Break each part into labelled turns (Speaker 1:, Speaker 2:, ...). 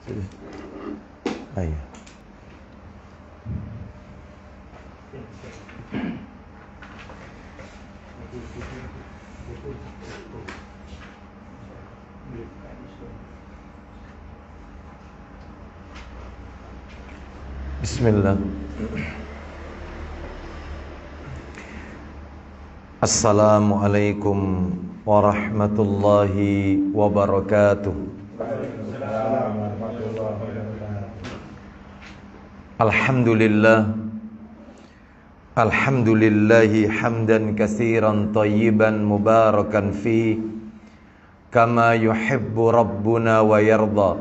Speaker 1: Ayo. Bismillah. Assalamualaikum warahmatullahi wabarakatuh. Alhamdulillah. Alhamdulillahi hamdan katsiran tayyiban mubarakan fi kama yuhibbu rabbuna wa yarda.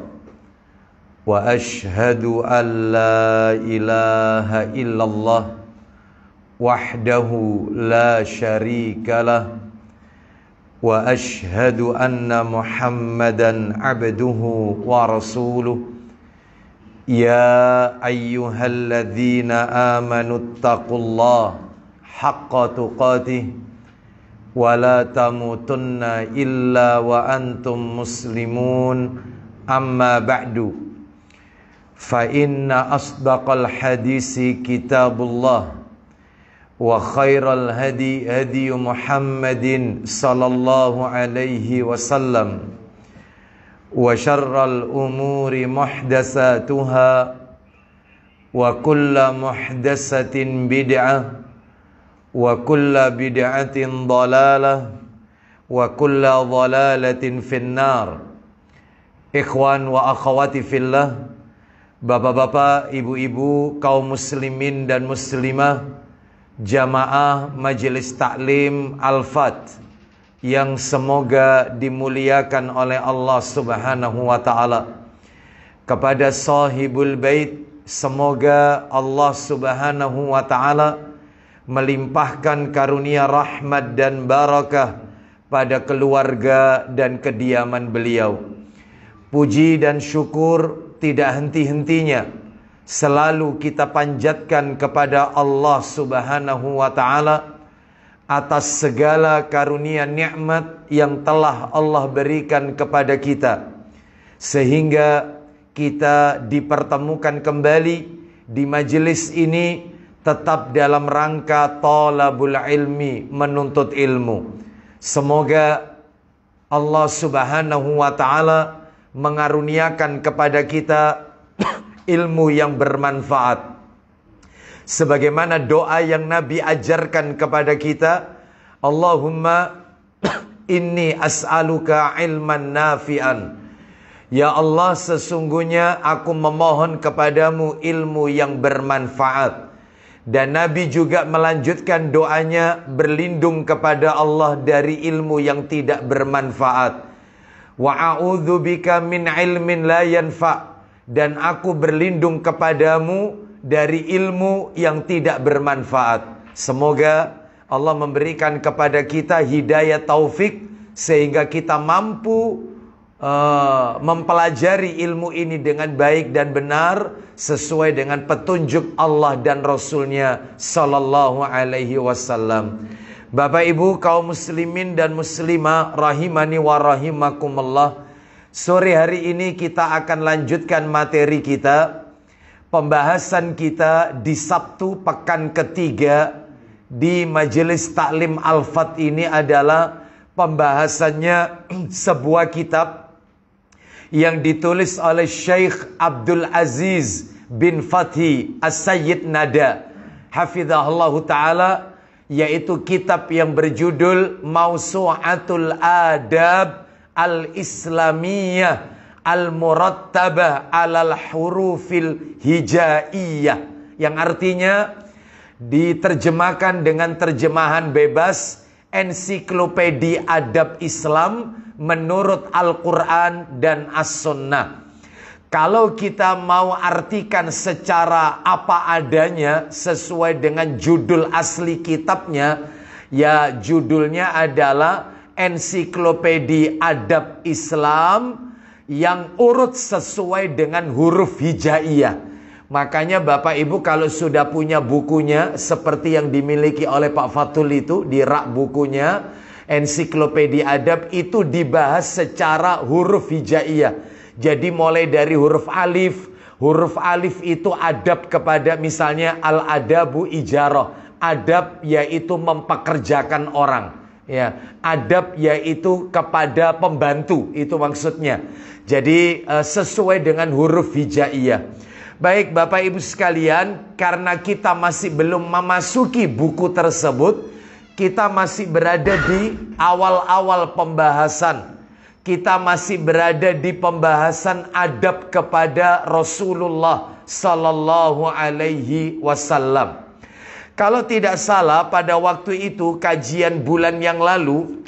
Speaker 1: Wa ashhadu an la ilaha illallah wahdahu la syarikalah wa ashhadu anna Muhammadan abduhu wa rasuluh. Ya ayyuhalladzina amanu taqullaha haqqa tuqatih wa la tamutunna illa wa antum muslimun. Amma ba'du, fa inna asdaqal hadisi kitabullah wa khairal hadi hadi Muhammadin sallallahu alaihi wasallam wa syarral umuri muhdatsatuha wa kullu muhdatsatin bid'ah wa kullu bid'atin dhalalah wa kullu dhalalatin finnar. Ikhwan wa akhwati fillah, bapak-bapak, ibu-ibu, kaum muslimin dan muslimah, jamaah Majelis Taklim Al-Fat yang semoga dimuliakan oleh Allah Subhanahu wa taala. Kepada sahibul bait, semoga Allah Subhanahu wa taala melimpahkan karunia rahmat dan barakah pada keluarga dan kediaman beliau. Puji dan syukur tidak henti-hentinya selalu kita panjatkan kepada Allah Subhanahu wa taala atas segala karunia nikmat yang telah Allah berikan kepada kita, sehingga kita dipertemukan kembali di majelis ini tetap dalam rangka thalabul ilmi, menuntut ilmu. Semoga Allah Subhanahu wa taala mengaruniakan kepada kita ilmu yang bermanfaat, sebagaimana doa yang Nabi ajarkan kepada kita, Allahumma inni as'aluka ilman nafi'an. Ya Allah, sesungguhnya aku memohon kepadamu ilmu yang bermanfaat. Dan Nabi juga melanjutkan doanya berlindung kepada Allah dari ilmu yang tidak bermanfaat. Wa a'udzubika min ilmin la yanfa', dan aku berlindung kepadamu dari ilmu yang tidak bermanfaat. Semoga Allah memberikan kepada kita hidayah taufik sehingga kita mampu mempelajari ilmu ini dengan baik dan benar sesuai dengan petunjuk Allah dan Rasulnya sallallahu alaihi wasallam. Bapak Ibu kaum muslimin dan muslimah rahimani wa rahimakumullah, sore hari ini kita akan lanjutkan materi kita. Pembahasan kita di Sabtu pekan ketiga di Majelis Taklim Al-Fat ini adalah pembahasannya sebuah kitab yang ditulis oleh Syekh Abdul Aziz bin Fathi As-Sayyid Nada hafizahullahu ta'ala, yaitu kitab yang berjudul Mausu'atul Adab Al-Islamiyah Al-Murattabah Alal Hurufil Hijaiyah, yang artinya diterjemahkan dengan terjemahan bebas Ensiklopedia Adab Islam menurut Al-Quran dan As-Sunnah. Kalau kita mau artikan secara apa adanya sesuai dengan judul asli kitabnya, ya judulnya adalah Ensiklopedia Adab Islam yang urut sesuai dengan huruf hijaiyah. Makanya Bapak Ibu kalau sudah punya bukunya seperti yang dimiliki oleh Pak Fatul itu di rak bukunya, Ensiklopedia Adab itu dibahas secara huruf hijaiyah. Jadi mulai dari huruf alif. Huruf alif itu adab kepada misalnya al-adabu ijarah. Adab yaitu mempekerjakan orang. Ya, adab yaitu kepada pembantu, itu maksudnya. Jadi sesuai dengan huruf hijaiyah. Baik Bapak Ibu sekalian, karena kita masih belum memasuki buku tersebut, kita masih berada di awal-awal pembahasan. Kita masih berada di pembahasan adab kepada Rasulullah Sallallahu Alaihi Wasallam. Kalau tidak salah pada waktu itu kajian bulan yang lalu,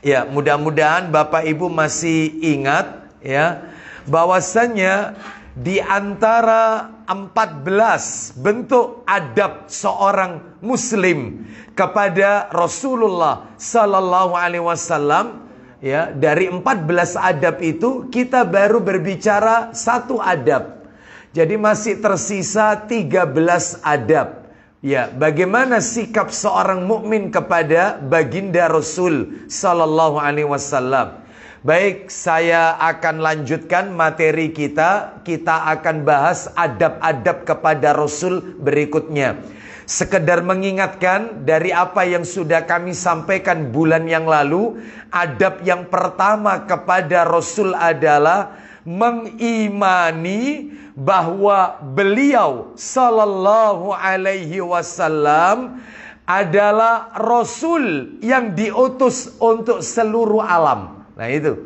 Speaker 1: ya mudah-mudahan Bapak Ibu masih ingat ya, bahwasanya di antara 14 bentuk adab seorang muslim kepada Rasulullah Sallallahu Alaihi Wasallam, ya, dari 14 adab itu kita baru berbicara satu adab. Jadi masih tersisa 13 adab. Ya, bagaimana sikap seorang mukmin kepada baginda Rasul Sallallahu Alaihi Wasallam. Baik, saya akan lanjutkan materi kita. Kita akan bahas adab-adab kepada Rasul berikutnya. Sekedar mengingatkan dari apa yang sudah kami sampaikan bulan yang lalu, adab yang pertama kepada Rasul adalah mengimani bahwa beliau Sallallahu Alaihi Wasallam adalah Rasul yang diutus untuk seluruh alam. Nah itu.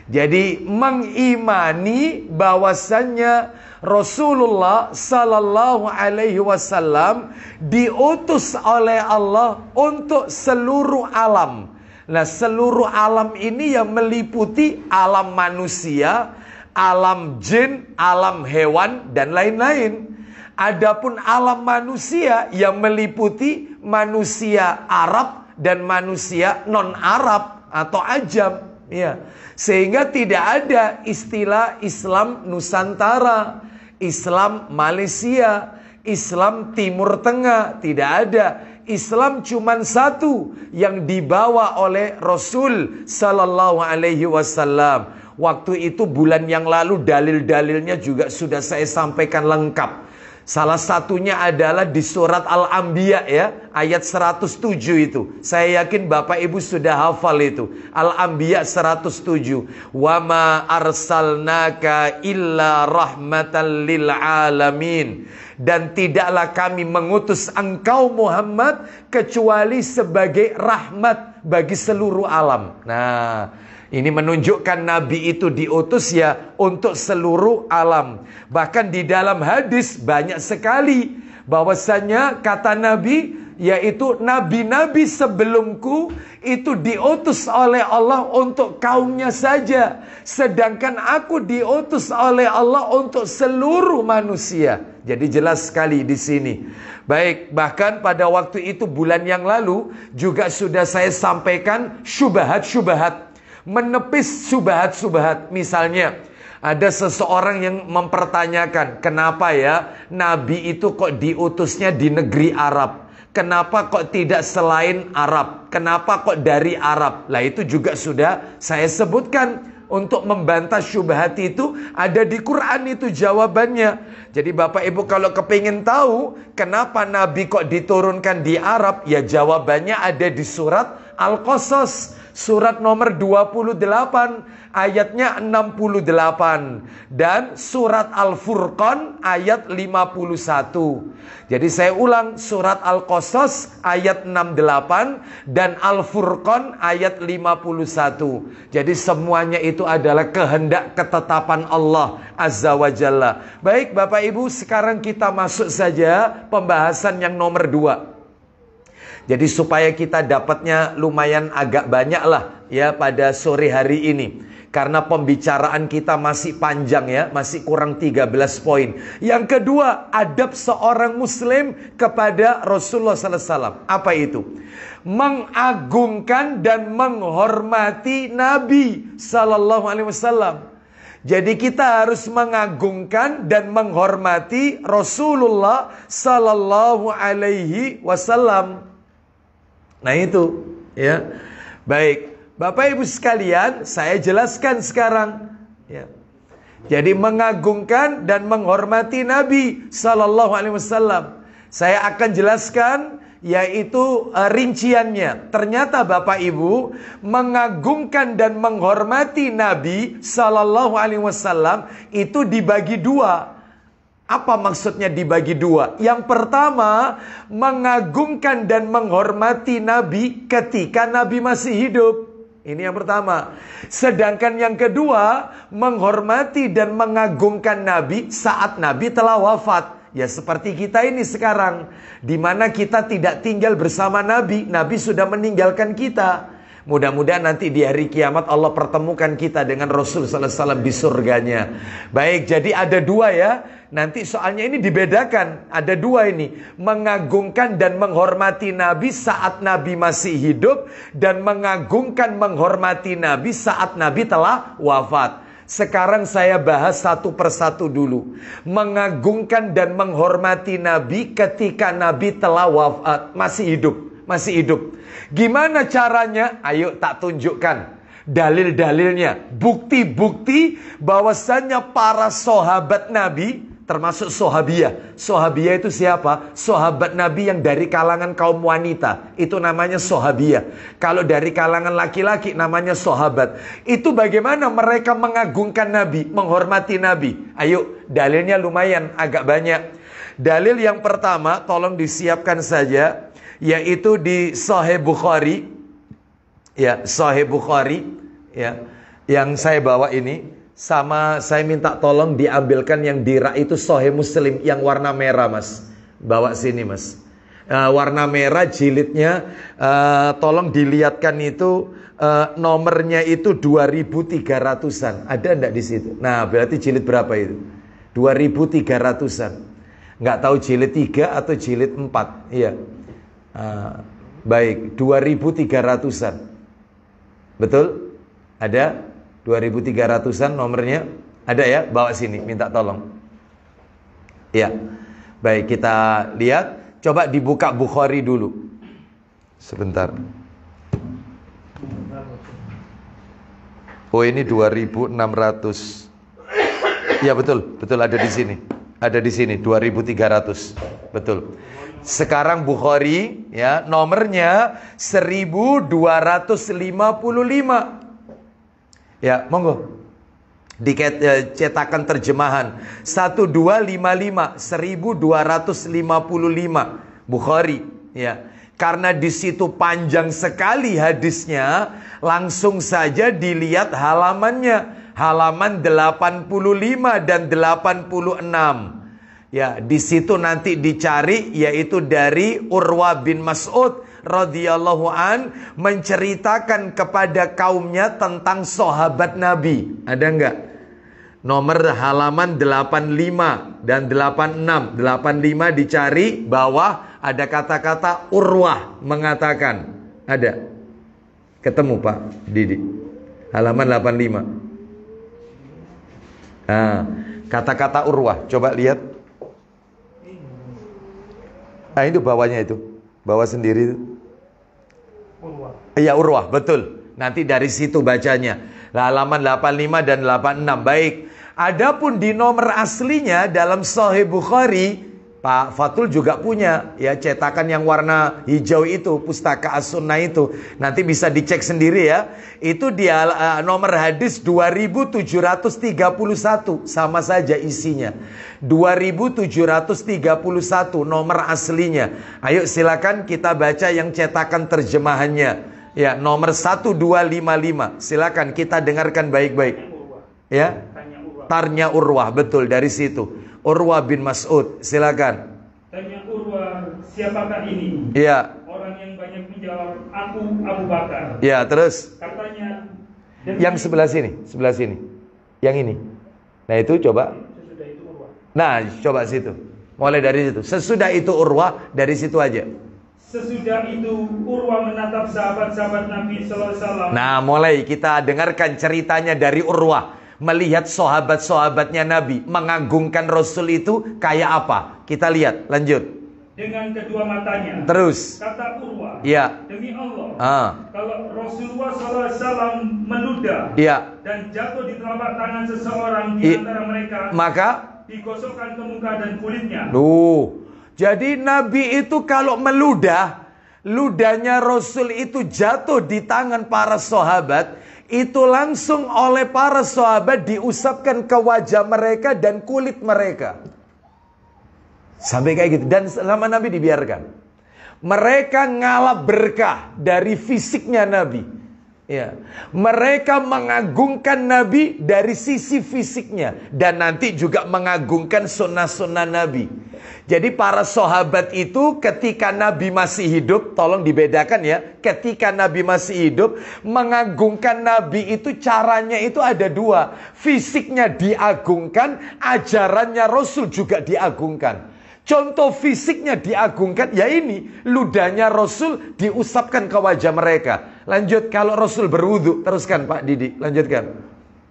Speaker 1: Jadi mengimani bahwasannya Rasulullah Sallallahu Alaihi Wasallam diutus oleh Allah untuk seluruh alam. Nah, seluruh alam ini yang meliputi alam manusia, alam jin, alam hewan, dan lain-lain. Adapun alam manusia yang meliputi manusia Arab dan manusia non-Arab atau ajam. Ya, sehingga tidak ada istilah Islam Nusantara, Islam Malaysia, Islam Timur Tengah, tidak ada. Islam cuman satu yang dibawa oleh Rasul Sallallahu Alaihi Wasallam. Waktu itu bulan yang lalu dalil-dalilnya juga sudah saya sampaikan lengkap. Salah satunya adalah di surat Al-Anbiya ya, ayat 107 itu. Saya yakin Bapak Ibu sudah hafal itu. Al-Anbiya 107. Wa ma arsalnaka illa rahmatan lil alamin. Dan tidaklah kami mengutus engkau Muhammad kecuali sebagai rahmat bagi seluruh alam. Nah, ini menunjukkan Nabi itu diutus ya untuk seluruh alam. Bahkan di dalam hadis banyak sekali bahwasanya kata Nabi, yaitu nabi-nabi sebelumku itu diutus oleh Allah untuk kaumnya saja. Sedangkan aku diutus oleh Allah untuk seluruh manusia. Jadi jelas sekali di sini. Baik, bahkan pada waktu itu bulan yang lalu juga sudah saya sampaikan syubhat-syubhat. Menepis syubhat-syubhat. Misalnya ada seseorang yang mempertanyakan, kenapa ya Nabi itu kok diutusnya di negeri Arab? Kenapa kok tidak selain Arab? Kenapa kok dari Arab? Lah itu juga sudah saya sebutkan. Untuk membantah syubhat itu ada di Quran itu jawabannya. Jadi Bapak Ibu kalau kepingin tahu kenapa Nabi kok diturunkan di Arab, ya jawabannya ada di surat Al-Qasas. Surat nomor 28 ayatnya 68 dan surat Al-Furqan ayat 51. Jadi saya ulang, surat Al-Qasas ayat 68 dan Al-Furqan ayat 51. Jadi semuanya itu adalah kehendak ketetapan Allah Azza wa Jalla. Baik Bapak Ibu, sekarang kita masuk saja pembahasan yang nomor 2. Jadi supaya kita dapatnya lumayan agak banyak lah ya pada sore hari ini. Karena pembicaraan kita masih panjang ya, masih kurang 13 poin. Yang kedua, adab seorang muslim kepada Rasulullah SAW. Apa itu? Mengagungkan dan menghormati Nabi SAW. Jadi kita harus mengagungkan dan menghormati Rasulullah SAW. Nah itu ya. Baik, Bapak Ibu sekalian, saya jelaskan sekarang ya. Jadi mengagungkan dan menghormati Nabi Sallallahu Alaihi Wasallam. Saya akan jelaskan yaitu rinciannya. Ternyata Bapak Ibu, mengagungkan dan menghormati Nabi Sallallahu Alaihi Wasallam itu dibagi dua. Apa maksudnya dibagi dua? Yang pertama, mengagungkan dan menghormati Nabi ketika Nabi masih hidup. Ini yang pertama. Sedangkan yang kedua, menghormati dan mengagungkan Nabi saat Nabi telah wafat. Ya seperti kita ini sekarang, di mana kita tidak tinggal bersama Nabi. Nabi sudah meninggalkan kita. Mudah-mudahan nanti di hari kiamat Allah pertemukan kita dengan Rasul Sallallahu Alaihi Wasallam di surganya. Baik, jadi ada dua ya. Nanti soalnya ini dibedakan. Ada dua ini. Mengagungkan dan menghormati Nabi saat Nabi masih hidup. Dan mengagungkan menghormati Nabi saat Nabi telah wafat. Sekarang saya bahas satu persatu dulu. Mengagungkan dan menghormati Nabi ketika Nabi telah wafat. Masih hidup. Masih hidup. Gimana caranya? Ayo tak tunjukkan dalil-dalilnya, bukti-bukti bahwasannya para sahabat Nabi, termasuk sahabiyah. Sahabiyah itu siapa? Sahabat Nabi yang dari kalangan kaum wanita, itu namanya sahabiyah. Kalau dari kalangan laki-laki namanya sahabat. Itu bagaimana mereka mengagungkan Nabi, menghormati Nabi. Ayo, dalilnya lumayan, agak banyak. Dalil yang pertama, tolong disiapkan saja, yaitu di Sahih Bukhari. Ya, Sahih Bukhari ya, yang saya bawa ini. Sama saya minta tolong diambilkan yang di rak itu Sahih Muslim yang warna merah, Mas. Bawa sini, Mas. Warna merah jilidnya, tolong dilihatkan itu nomornya itu 2300-an. Ada enggak di situ? Nah, berarti jilid berapa itu? 2300-an. Enggak tahu jilid 3 atau jilid 4. Iya. Baik, 2300-an. Betul? Ada 2300-an nomornya? Ada ya? Bawa sini, minta tolong. Ya. Baik, kita lihat. Coba dibuka Bukhari dulu. Sebentar. Oh, ini 2600. Ya, betul. Betul ada di sini. Ada di sini 2300. Betul. Sekarang Bukhari ya, nomornya 1255. Ya, monggo. Cetakan terjemahan 1255 1255 Bukhari ya. Karena di situ panjang sekali hadisnya, langsung saja dilihat halamannya. Halaman 85 dan 86. Ya, di situ nanti dicari, yaitu dari Urwah bin Mas'ud radhiyallahu an menceritakan kepada kaumnya tentang sahabat Nabi. Ada enggak? Nomor halaman 85 dan 86. 85 dicari, bawah ada kata-kata Urwah mengatakan. Ada? Ketemu Pak Didi? Halaman 85. Nah, kata-kata Urwah, coba lihat. Nah, itu bawahnya itu. Bawah sendiri itu. Urwah. Iya, Urwah, betul. Nanti dari situ bacanya. Halaman 85 dan 86. Baik. Adapun di nomor aslinya dalam Sahih Bukhari, Pak Fatul juga punya ya, cetakan yang warna hijau itu, Pustaka As-Sunnah itu. Nanti bisa dicek sendiri ya. Itu dia nomor hadis 2731, sama saja isinya. 2731 nomor aslinya. Ayo silakan kita baca yang cetakan terjemahannya. Ya, nomor 1255. Silakan kita dengarkan baik-baik. Ya. Tarnya Urwah, betul dari situ. Urwah bin Mas'ud, silakan.
Speaker 2: Tanya Urwah, siapakah ini?
Speaker 1: Iya.
Speaker 2: Orang yang banyak menjawab, aku Abu Bakar.
Speaker 1: Ya, terus?
Speaker 2: Katanya,
Speaker 1: yang sebelah sini, sebelah sini. Yang ini. Nah, itu coba.
Speaker 2: Sesudah itu Urwah.
Speaker 1: Nah, coba situ. Mulai dari situ. Sesudah itu Urwah, dari situ aja.
Speaker 2: Sesudah itu Urwah menatap sahabat-sahabat Nabi sallallahu alaihi wasallam.
Speaker 1: Nah, mulai kita dengarkan ceritanya dari Urwah. Melihat sahabat-sahabatnya Nabi mengagungkan Rasul itu kayak apa? Kita lihat, lanjut.
Speaker 2: dengan kedua matanya.
Speaker 1: Terus.
Speaker 2: Kata Urwah,
Speaker 1: Ya.
Speaker 2: demi Allah, kalau Rasulullah SAW meludah dan jatuh di telapak tangan seseorang di antara mereka,
Speaker 1: maka
Speaker 2: digosokkan ke muka dan kulitnya.
Speaker 1: Jadi Nabi itu kalau meludah, ludahnya Rasul itu jatuh di tangan para sahabat, itu langsung oleh para sahabat diusapkan ke wajah mereka dan kulit mereka. Sampai kayak gitu. Dan selama Nabi dibiarkan. Mereka ngalap berkah dari fisiknya Nabi. Ya. Mereka mengagungkan Nabi dari sisi fisiknya. Dan nanti juga mengagungkan sunnah-sunnah Nabi. Jadi para sahabat itu ketika Nabi masih hidup, tolong dibedakan ya, ketika Nabi masih hidup, mengagungkan Nabi itu caranya itu ada dua. Fisiknya diagungkan, ajarannya Rasul juga diagungkan. Contoh fisiknya diagungkan, ya ini, ludahnya Rasul diusapkan ke wajah mereka. Lanjut, kalau Rasul berwudu, teruskan Pak Didi, lanjutkan.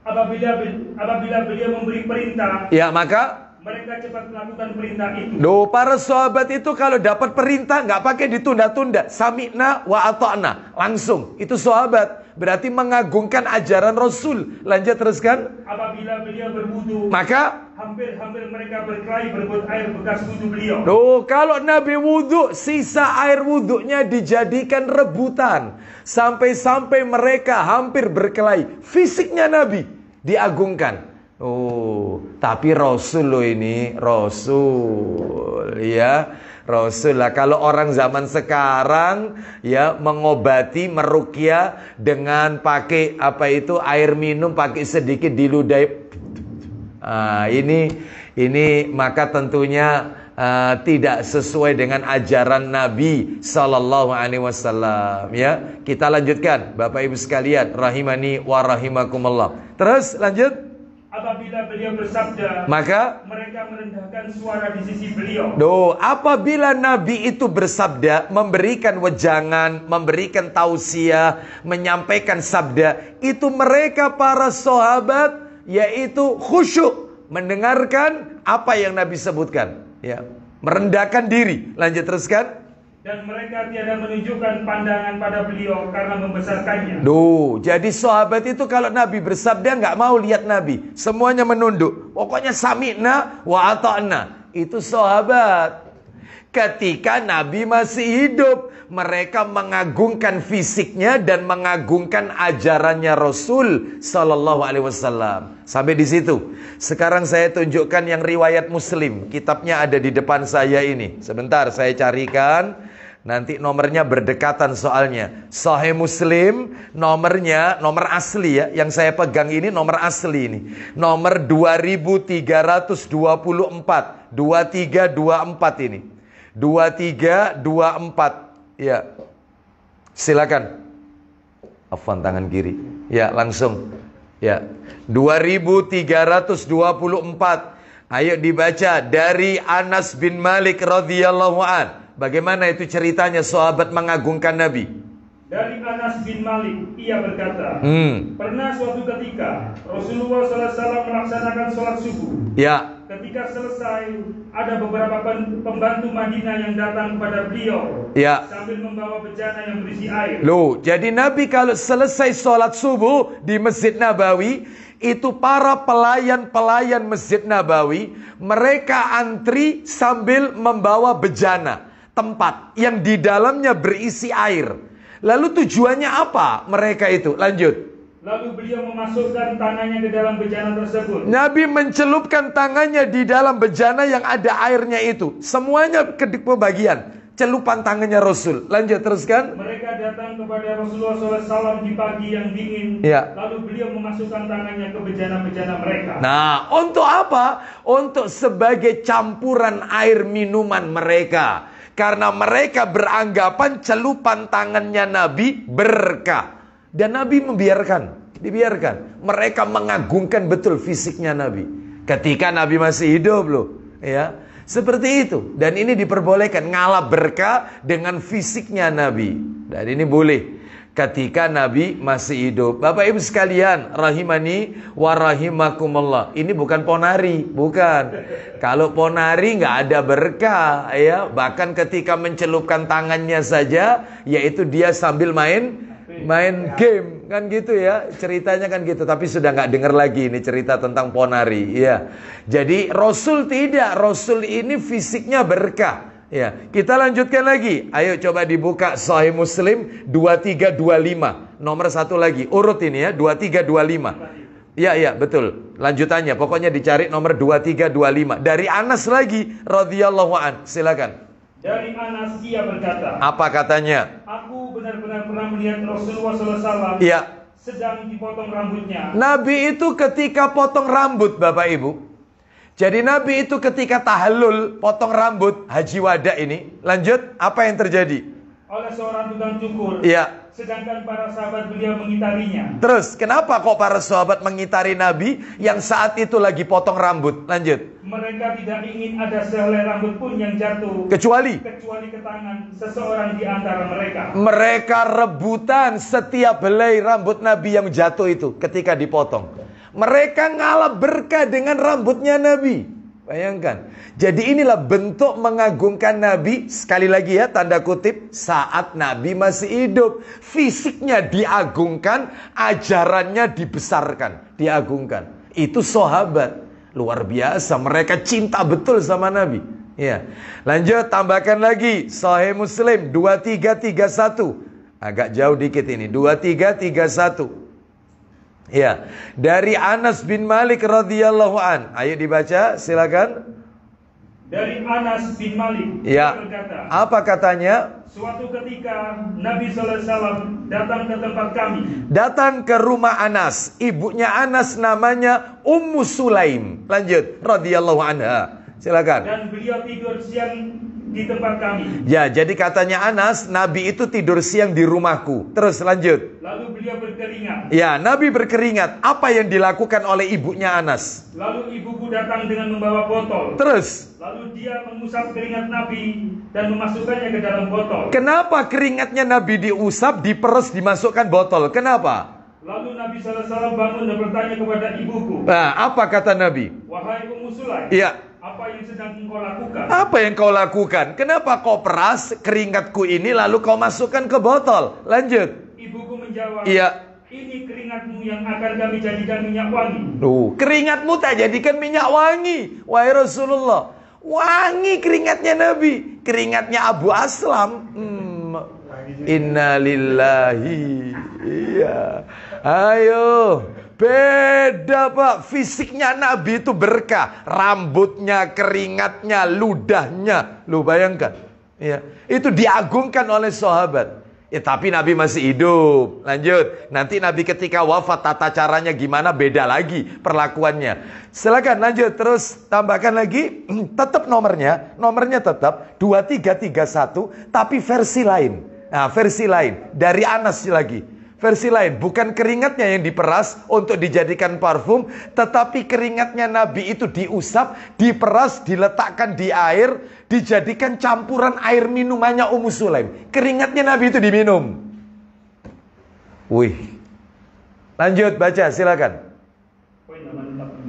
Speaker 2: Apabila beliau memberi perintah,
Speaker 1: ya maka
Speaker 2: mereka cepat melakukan perintah itu.
Speaker 1: Para sahabat itu kalau dapat perintah nggak pakai ditunda-tunda. Sami'na wa ata'na. Langsung. Itu sahabat. Berarti mengagungkan ajaran Rasul. Lanjut teruskan.
Speaker 2: Apabila beliau berwudu,
Speaker 1: maka
Speaker 2: hampir-hampir mereka berkelahi berebut air bekas wudu beliau.
Speaker 1: Kalau Nabi wudu, sisa air wudunya dijadikan rebutan. Sampai-sampai mereka hampir berkelahi. Fisiknya Nabi diagungkan. Tapi Rasul loh ini, Rasul ya, Rasul lah. Kalau orang zaman sekarang ya mengobati, meruqyah dengan pakai apa itu air minum, pakai sedikit diludahi. Ini maka tentunya tidak sesuai dengan ajaran Nabi Sallallahu Alaihi Wasallam ya. Kita lanjutkan Bapak Ibu sekalian, rahimani wa rahimakumullah. Terus lanjut.
Speaker 2: Apabila beliau bersabda,
Speaker 1: maka
Speaker 2: mereka merendahkan suara di sisi beliau.
Speaker 1: Apabila Nabi itu bersabda, memberikan wejangan, memberikan tausiah, menyampaikan sabda, itu mereka para sahabat yaitu khusyuk mendengarkan apa yang Nabi sebutkan, ya, merendahkan diri. Lanjut teruskan.
Speaker 2: Dan mereka tiada menunjukkan pandangan pada beliau karena membesarkannya.
Speaker 1: Jadi sahabat itu kalau Nabi bersabda nggak mau lihat Nabi, semuanya menunduk. Pokoknya sami'na wa ata'na. Itu sahabat. Ketika Nabi masih hidup, mereka mengagungkan fisiknya dan mengagungkan ajarannya Rasul Sallallahu Alaihi Wasallam. Sampai di situ. Sekarang saya tunjukkan yang riwayat Muslim. Kitabnya ada di depan saya ini. Sebentar saya carikan. Nanti nomornya berdekatan soalnya. Sahih Muslim nomornya, nomor asli ya. Yang saya pegang ini nomor asli ini. Nomor 2324. 2324 ini. 2324. Ya. Silakan. Afwan tangan kiri. Ya, langsung. Ya. 2324. Ayo dibaca dari Anas bin Malik radhiyallahu an. Bagaimana itu ceritanya sahabat mengagungkan Nabi?
Speaker 2: Dari Anas bin Malik, ia berkata, pernah suatu ketika Rasulullah SAW melaksanakan sholat subuh.
Speaker 1: Ya.
Speaker 2: Ketika selesai, ada beberapa pembantu Madinah yang datang kepada beliau,
Speaker 1: ya,
Speaker 2: sambil membawa bejana yang berisi air.
Speaker 1: Jadi Nabi kalau selesai sholat subuh di Masjid Nabawi, itu para pelayan-pelayan Masjid Nabawi, mereka antri sambil membawa bejana, tempat yang di dalamnya berisi air. Lalu tujuannya apa mereka itu? Lanjut.
Speaker 2: Lalu beliau memasukkan tangannya ke dalam bejana tersebut.
Speaker 1: Nabi mencelupkan tangannya di dalam bejana yang ada airnya itu. Semuanya ke bagian celupan tangannya Rasul. Lanjut teruskan.
Speaker 2: Mereka datang kepada Rasulullah SAW di pagi yang dingin.
Speaker 1: Ya.
Speaker 2: Lalu beliau memasukkan tangannya ke bejana-bejana mereka.
Speaker 1: Nah, untuk apa? Untuk sebagai campuran air minuman mereka. Karena mereka beranggapan celupan tangannya Nabi berkah. Dan Nabi dibiarkan. Mereka mengagungkan betul fisiknya Nabi. Ketika Nabi masih hidup loh. Ya, seperti itu. Dan ini diperbolehkan. Ngalah berkah dengan fisiknya Nabi. Dan ini boleh. ketika Nabi masih hidup. Bapak Ibu sekalian, rahimani wa rahimakumullah. Ini bukan ponari, bukan. Kalau ponari nggak ada berkah, ya. Bahkan ketika mencelupkan tangannya saja, yaitu dia sambil main game, kan gitu ya. Ceritanya kan gitu. Tapi sudah nggak dengar lagi ini cerita tentang ponari, ya. Jadi Rasul tidak, Rasul ini fisiknya berkah. Ya, kita lanjutkan lagi. Ayo coba dibuka Sahih Muslim 2325. Nomor satu lagi. Urut ini ya, 2325. Ya, betul. Lanjutannya, pokoknya dicari nomor 2325. Dari Anas lagi radhiyallahu an. Silakan.
Speaker 2: Dari Anas ia berkata.
Speaker 1: Apa katanya?
Speaker 2: Aku benar-benar pernah melihat Rasulullah SAW sedang dipotong rambutnya.
Speaker 1: Nabi itu ketika potong rambut, Bapak Ibu. Jadi Nabi itu ketika tahallul, potong rambut, haji wada ini. Lanjut, apa yang terjadi?
Speaker 2: Oleh seorang tukang cukur.
Speaker 1: Iya.
Speaker 2: Sedangkan para sahabat beliau mengitarinya.
Speaker 1: Terus, kenapa kok para sahabat mengitari Nabi yang saat itu lagi potong rambut? Lanjut.
Speaker 2: Mereka tidak ingin ada sehelai rambut pun yang jatuh.
Speaker 1: Kecuali
Speaker 2: ke tangan seseorang di antara mereka.
Speaker 1: Mereka rebutan setiap helai rambut Nabi yang jatuh itu ketika dipotong. Mereka ngalah berkah dengan rambutnya Nabi. Bayangkan. Jadi inilah bentuk mengagungkan Nabi. Sekali lagi ya, tanda kutip, saat Nabi masih hidup. Fisiknya diagungkan, ajarannya dibesarkan, diagungkan. Itu sahabat. Luar biasa, mereka cinta betul sama Nabi. Ya. Lanjut, tambahkan lagi Sahih Muslim 2331. Agak jauh dikit ini, 2331. Ya, dari Anas bin Malik radhiyallahu an. Ayo dibaca, silakan.
Speaker 2: Dari Anas bin Malik
Speaker 1: berkata. Apa katanya?
Speaker 2: Suatu ketika Nabi SAW datang ke tempat kami.
Speaker 1: Datang ke rumah Anas. Ibunya Anas namanya Ummu Sulaim. Lanjut, radhiyallahu anha. Silakan.
Speaker 2: Dan beliau tidur siang di tempat kami.
Speaker 1: Ya, jadi katanya Anas, Nabi itu tidur siang di rumahku. Terus lanjut.
Speaker 2: Lalu beliau berkeringat.
Speaker 1: Ya, Nabi berkeringat. Apa yang dilakukan oleh ibunya Anas?
Speaker 2: Lalu ibuku datang dengan membawa botol.
Speaker 1: Terus?
Speaker 2: Lalu dia mengusap keringat Nabi dan memasukkannya ke dalam botol.
Speaker 1: Kenapa keringatnya Nabi diusap, diperes, dimasukkan botol? Kenapa?
Speaker 2: Lalu Nabi SAW bangun dan bertanya kepada ibuku.
Speaker 1: Nah, apa kata Nabi?
Speaker 2: Wahai Ummu Sulaim.
Speaker 1: Iya.
Speaker 2: Apa yang sedang engkau lakukan?
Speaker 1: Apa yang kau lakukan? Kenapa kau peras keringatku ini lalu kau masukkan ke botol? Lanjut.
Speaker 2: Ibuku menjawab.
Speaker 1: Iya.
Speaker 2: Ini keringatmu yang akan kami jadikan minyak wangi.
Speaker 1: Keringatmu tak jadikan minyak wangi, wahai Rasulullah. Wangi keringatnya Nabi. Keringatnya Abu Aslam. Innalillahi. Iya. Ayo. Beda Pak, fisiknya Nabi itu berkah, rambutnya, keringatnya, ludahnya, lu bayangkan, ya, itu diagungkan oleh sahabat. Ya, tapi Nabi masih hidup. Lanjut, nanti Nabi ketika wafat tata caranya gimana beda lagi perlakuannya. Silakan lanjut terus, tambahkan lagi, tetap nomornya tetap 2331, tapi versi lain. Nah, versi lain dari Anas lagi. Versi lain, bukan keringatnya yang diperas untuk dijadikan parfum, tetapi keringatnya Nabi itu diusap, diperas, diletakkan di air, dijadikan campuran air minumannya Ummu Sulaim. Keringatnya Nabi itu diminum. Wih. Lanjut baca, silakan.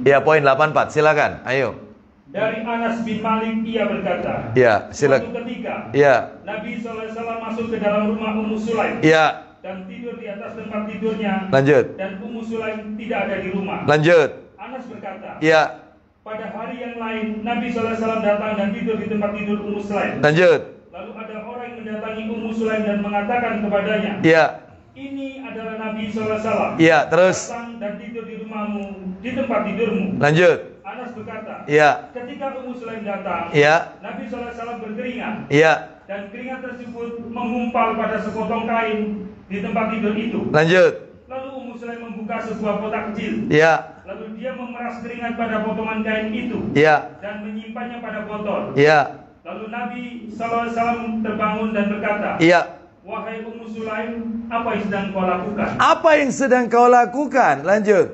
Speaker 1: Ya, poin 84, silakan. Ayo.
Speaker 2: Dari Anas bin Malik ia berkata.
Speaker 1: Ya, silakan.
Speaker 2: Suatu ketika,
Speaker 1: ya,
Speaker 2: Nabi SAW masuk ke dalam rumah Ummu Sulaim.
Speaker 1: Ya.
Speaker 2: Dan tidur di atas tempat tidurnya.
Speaker 1: Lanjut.
Speaker 2: Dan Ummu Sulaim tidak ada di rumah.
Speaker 1: Lanjut.
Speaker 2: Anas berkata.
Speaker 1: Ya.
Speaker 2: Pada hari yang lain Nabi SAW datang dan tidur di tempat tidur Ummu Sulaim.
Speaker 1: Lanjut.
Speaker 2: Lalu ada orang yang mendatangi Ummu Sulaim dan mengatakan kepadanya.
Speaker 1: Ya.
Speaker 2: Ini adalah Nabi SAW.
Speaker 1: Ya, terus.
Speaker 2: Datang dan tidur di rumahmu, di tempat tidurmu.
Speaker 1: Lanjut.
Speaker 2: Anas berkata.
Speaker 1: Ya.
Speaker 2: Ketika Ummu Sulaim datang.
Speaker 1: Ya.
Speaker 2: Nabi SAW berkeringat.
Speaker 1: Ya.
Speaker 2: Dan keringat tersebut mengumpal pada sepotong kain di tempat tidur itu.
Speaker 1: Lanjut.
Speaker 2: Lalu Ummu Sulaim membuka sebuah kotak kecil.
Speaker 1: Ya.
Speaker 2: Lalu dia memeras keringat pada potongan kain itu.
Speaker 1: Ya.
Speaker 2: Dan menyimpannya pada botol.
Speaker 1: Ya.
Speaker 2: Lalu Nabi SAW terbangun dan berkata.
Speaker 1: Ya.
Speaker 2: Wahai Ummu Sulaim, apa yang sedang kau lakukan?
Speaker 1: Apa yang sedang kau lakukan? Lanjut.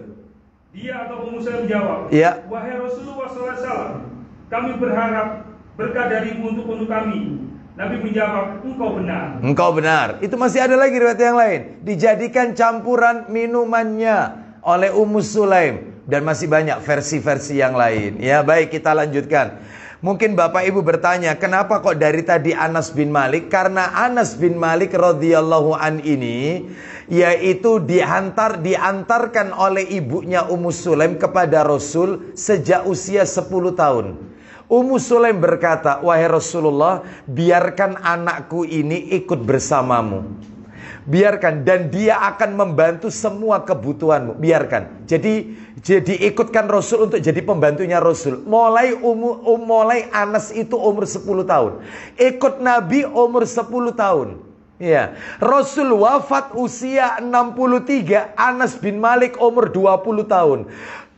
Speaker 2: Dia atau Ummu Sulaim menjawab.
Speaker 1: Ya.
Speaker 2: Wahai Rasulullah SAW, kami berharap berkah darimu untuk kami. Nabi menjawab, engkau benar.
Speaker 1: Engkau benar. Itu masih ada lagi riwayat yang lain. Dijadikan campuran minumannya oleh Ummu Sulaim. Dan masih banyak versi-versi yang lain. Ya, baik, kita lanjutkan. Mungkin Bapak Ibu bertanya, kenapa kok dari tadi Anas bin Malik? Karena Anas bin Malik radhiyallahu an ini yaitu diantarkan oleh ibunya Ummu Sulaim kepada Rasul sejak usia 10 tahun. Ummu Sulaim berkata, wahai Rasulullah, biarkan anakku ini ikut bersamamu. Biarkan, dan dia akan membantu semua kebutuhanmu. Biarkan. Jadi ikutkan Rasul untuk jadi pembantunya Rasul. Mulai Anas itu umur 10 tahun. Ikut Nabi umur 10 tahun. Ya. Rasul wafat usia 63, Anas bin Malik umur 20 tahun.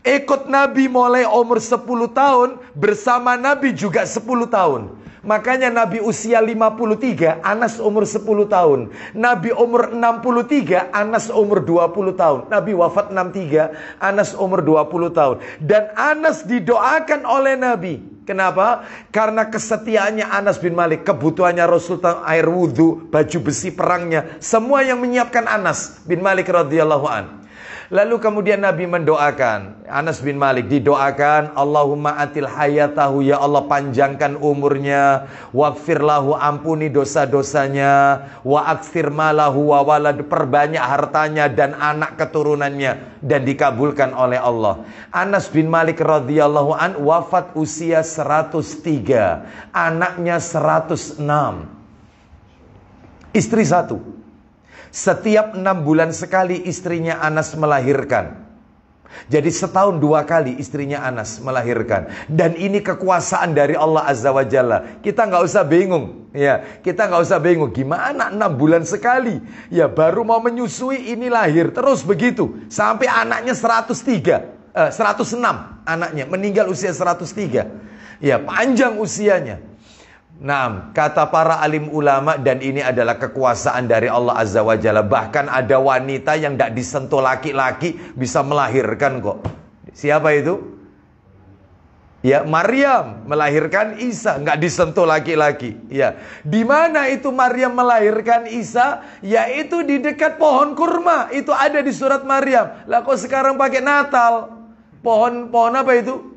Speaker 1: Ikut Nabi mulai umur 10 tahun, bersama Nabi juga 10 tahun. Makanya Nabi usia 53, Anas umur 10 tahun. Nabi umur 63, Anas umur 20 tahun. Nabi wafat 63, Anas umur 20 tahun. Dan Anas didoakan oleh Nabi. Kenapa? Karena kesetiaannya Anas bin Malik. Kebutuhannya Rasul, air wudhu, baju besi perangnya, semua yang menyiapkan Anas bin Malik radhiyallahu an. Lalu kemudian Nabi mendoakan, Anas bin Malik didoakan, Allahumma atil hayatahu, ya Allah panjangkan umurnya, waghfir lahu, ampuni dosa-dosanya, wa aktsir malahu wa walad, perbanyak hartanya dan anak keturunannya, dan dikabulkan oleh Allah. Anas bin Malik radhiyallahu an wafat usia 103, anaknya 106, istri 1. Setiap 6 bulan sekali istrinya Anas melahirkan. Jadi setahun 2 kali istrinya Anas melahirkan. Dan ini kekuasaan dari Allah Azza wa Jalla. Kita nggak usah bingung. Ya, kita nggak usah bingung. Gimana 6 bulan sekali? Ya, baru mau menyusui ini lahir. Terus begitu. Sampai anaknya 106 anaknya. Meninggal usia 103. Ya, panjang usianya. Nah, kata para alim ulama, dan ini adalah kekuasaan dari Allah Azza wa Jalla. Bahkan ada wanita yang tidak disentuh laki-laki bisa melahirkan kok. Siapa itu? Ya, Maryam melahirkan Isa, nggak disentuh laki-laki. Ya, di mana itu Maryam melahirkan Isa? Yaitu di dekat pohon kurma. Itu ada di surat Maryam. Lah kok sekarang pakai Natal? Pohon apa itu?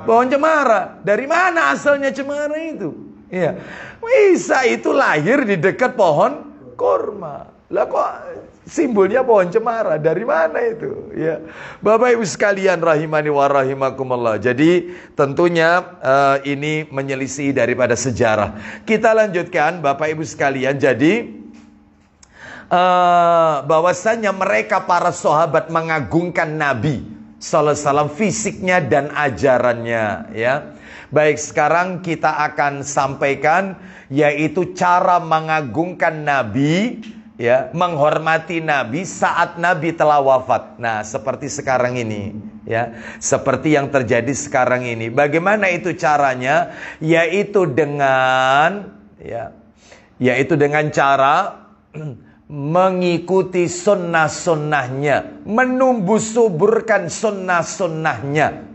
Speaker 1: Pohon cemara. Dari mana asalnya cemara itu? Ya, Isa itu lahir di dekat pohon kurma. Lah kok simbolnya pohon cemara? Dari mana itu? Ya, Bapak Ibu sekalian rahimani wa rahimakumullah. Jadi tentunya ini menyelisih daripada sejarah. Kita lanjutkan Bapak Ibu sekalian. Jadi bahwasannya mereka para sahabat mengagungkan Nabi sallallahu alaihi wasallam, fisiknya dan ajarannya, ya. Baik, sekarang kita akan sampaikan yaitu cara mengagungkan Nabi, ya, menghormati Nabi saat Nabi telah wafat. Nah, seperti sekarang ini, ya. Seperti yang terjadi sekarang ini. Bagaimana itu caranya? Yaitu dengan cara mengikuti sunnah-sunnahnya, menumbuh suburkan sunnah-sunnahnya.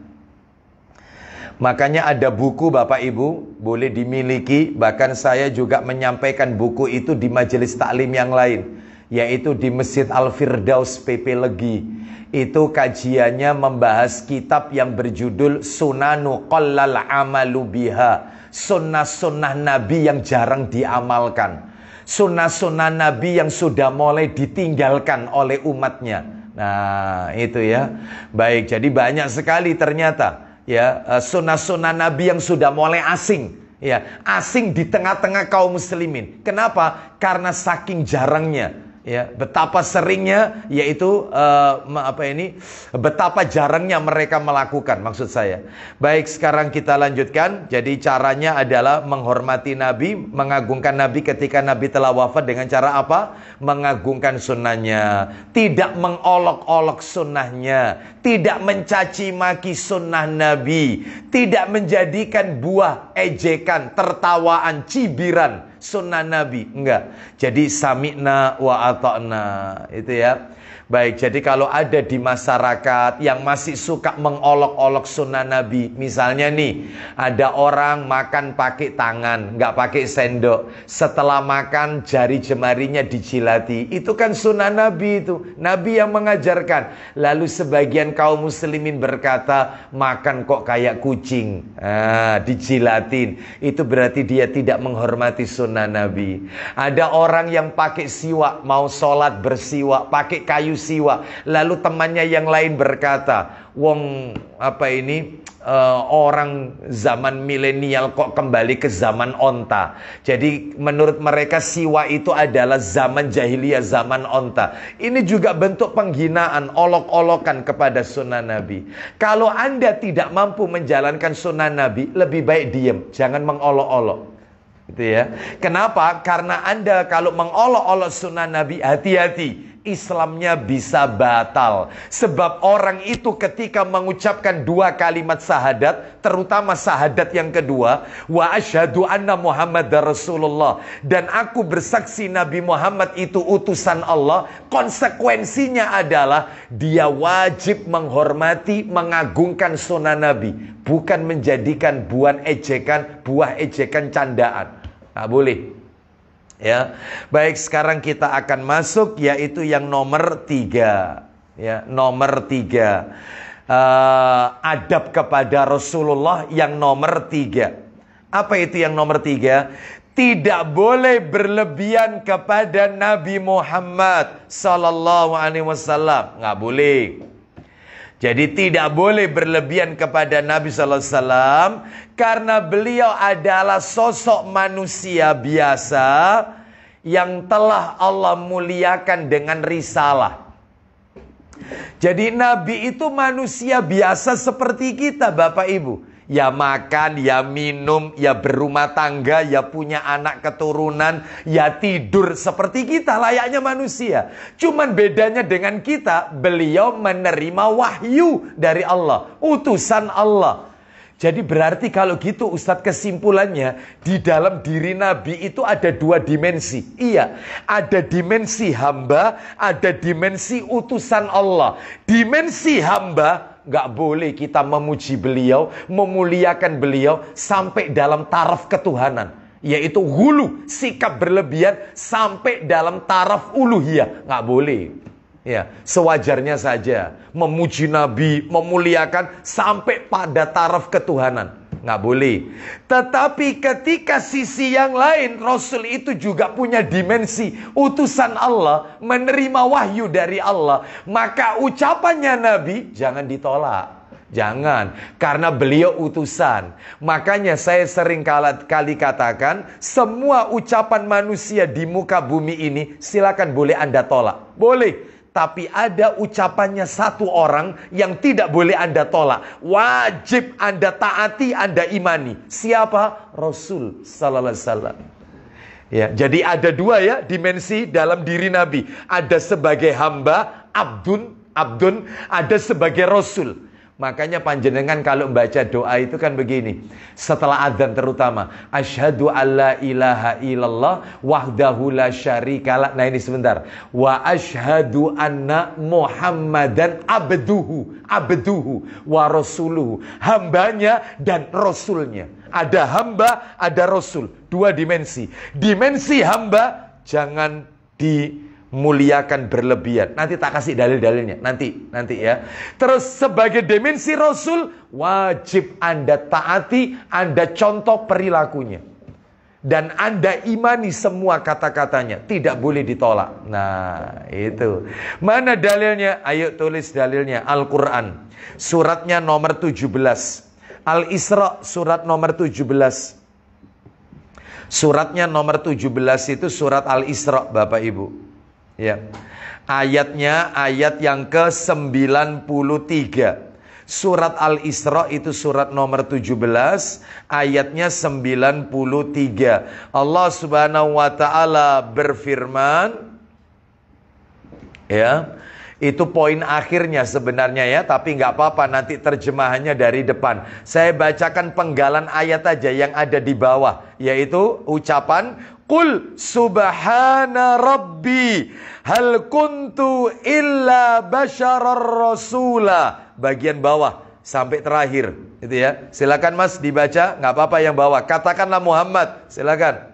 Speaker 1: Makanya ada buku Bapak Ibu, boleh dimiliki. Bahkan saya juga menyampaikan buku itu di majelis taklim yang lain, yaitu di Masjid Al-Firdaus PP Legi. Itu kajiannya membahas kitab yang berjudul Sunanu Qallal Amalu Biha, sunnah-sunnah Nabi yang jarang diamalkan, sunnah-sunnah Nabi yang sudah mulai ditinggalkan oleh umatnya. Nah, itu ya. Baik, jadi banyak sekali ternyata, ya, sunnah-sunnah Nabi yang sudah mulai asing, ya, asing di tengah-tengah kaum muslimin. Kenapa? Karena saking jarangnya, ya, betapa seringnya, yaitu betapa jarangnya mereka melakukan, maksud saya. Baik, sekarang kita lanjutkan. Jadi caranya adalah menghormati Nabi, mengagungkan Nabi ketika Nabi telah wafat dengan cara apa? Mengagungkan sunnahnya, tidak mengolok-olok sunnahnya, tidak mencaci maki sunnah Nabi, tidak menjadikan buah ejekan, tertawaan, cibiran sunnah Nabi. Enggak. Jadi sami'na wa ata'na, itu ya. Baik, jadi kalau ada di masyarakat yang masih suka mengolok-olok sunnah Nabi, misalnya nih, ada orang makan pakai tangan, nggak pakai sendok. Setelah makan, jari jemarinya dijilati. Itu kan sunnah Nabi itu. Nabi yang mengajarkan. Lalu sebagian kaum muslimin berkata, makan kok kayak kucing. Dijilatin. Itu berarti dia tidak menghormati sunnah Nabi. Ada orang yang pakai siwak, mau sholat bersiwak, pakai kayu siwak. Lalu temannya yang lain berkata, wong orang zaman milenial kok kembali ke zaman onta. Jadi menurut mereka siwak itu adalah zaman jahiliyah, zaman onta. Ini juga bentuk penghinaan, olok-olokan kepada sunnah Nabi. Kalau Anda tidak mampu menjalankan sunnah Nabi, lebih baik diam, jangan mengolok-olok. Gitu ya. Kenapa? Karena Anda kalau mengolok-olok sunnah Nabi, hati-hati, Islamnya bisa batal. Sebab orang itu ketika mengucapkan 2 kalimat syahadat, terutama syahadat yang kedua, wa asyhadu anna Muhammadar Rasulullah, dan aku bersaksi Nabi Muhammad itu utusan Allah, konsekuensinya adalah dia wajib menghormati, mengagungkan sunnah Nabi, bukan menjadikan buah ejekan candaan. Nggak boleh. Ya, baik, sekarang kita akan masuk yaitu yang nomor 3. Ya, nomor 3. Adab kepada Rasulullah yang nomor 3. Apa itu yang nomor 3? Tidak boleh berlebihan kepada Nabi Muhammad sallallahu alaihi wasallam. Nggak boleh. Jadi tidak boleh berlebihan kepada Nabi sallallahu alaihi wasallam karena beliau adalah sosok manusia biasa yang telah Allah muliakan dengan risalah. Jadi Nabi itu manusia biasa seperti kita, Bapak Ibu. Ya makan, ya minum, ya berumah tangga, ya punya anak keturunan, ya tidur seperti kita, layaknya manusia. Cuman bedanya dengan kita, beliau menerima wahyu dari Allah, utusan Allah. Jadi berarti kalau gitu Ustadz, kesimpulannya di dalam diri Nabi itu ada 2 dimensi. Iya, ada dimensi hamba, ada dimensi utusan Allah. Dimensi hamba, nggak boleh kita memuji beliau, memuliakan beliau sampai dalam taraf ketuhanan, yaitu hulu, sikap berlebihan sampai dalam taraf uluhiyah. Nggak boleh. Ya, sewajarnya saja memuji Nabi, memuliakan sampai pada taraf ketuhanan. Nggak boleh. Tetapi ketika sisi yang lain, Rasul itu juga punya dimensi utusan Allah, menerima wahyu dari Allah, maka ucapannya Nabi jangan ditolak. Jangan, karena beliau utusan. Makanya saya sering kali katakan, semua ucapan manusia di muka bumi ini silakan boleh Anda tolak. Boleh. Tapi ada ucapannya satu orang yang tidak boleh Anda tolak. Wajib Anda taati, Anda imani. Siapa? Rasul sallallahu alaihi wasallam. Ya, jadi ada 2 ya dimensi dalam diri Nabi. Ada sebagai hamba, abdun, ada sebagai Rasul. Makanya panjenengan kalau membaca doa itu kan begini. Setelah adzan terutama, asyhadu alla ilaha illallah wahdahu la syarikalah. Nah ini sebentar. Wa asyhadu anna Muhammadan abduhu wa rasuluhu. Hambanya dan rasulnya. Ada hamba, ada rasul. 2 dimensi. Dimensi hamba jangan dimuliakan berlebihan. Nanti tak kasih dalil-dalilnya. Nanti ya. Terus sebagai dimensi Rasul, wajib Anda taati, Anda contoh perilakunya. Dan Anda imani semua kata-katanya. Tidak boleh ditolak. Nah, itu. Mana dalilnya? Ayo tulis dalilnya. Al-Quran. Suratnya nomor 17. Al-Isra surat nomor 17. Suratnya nomor 17 itu surat Al-Isra, Bapak Ibu. Ya. Ayatnya ayat yang ke-93. Surat Al-Isra itu surat nomor 17, ayatnya 93. Allah Subhanahu wa taala berfirman, ya. Itu poin akhirnya sebenarnya ya, tapi nggak apa-apa, nanti terjemahannya dari depan. Saya bacakan penggalan ayat aja yang ada di bawah, yaitu ucapan Qul subhana rabbi hal kuntu illa basyarar rasula. Bagian bawah sampai terakhir itu ya. Silakan Mas dibaca, nggak apa-apa yang bawah. Katakanlah Muhammad, silakan.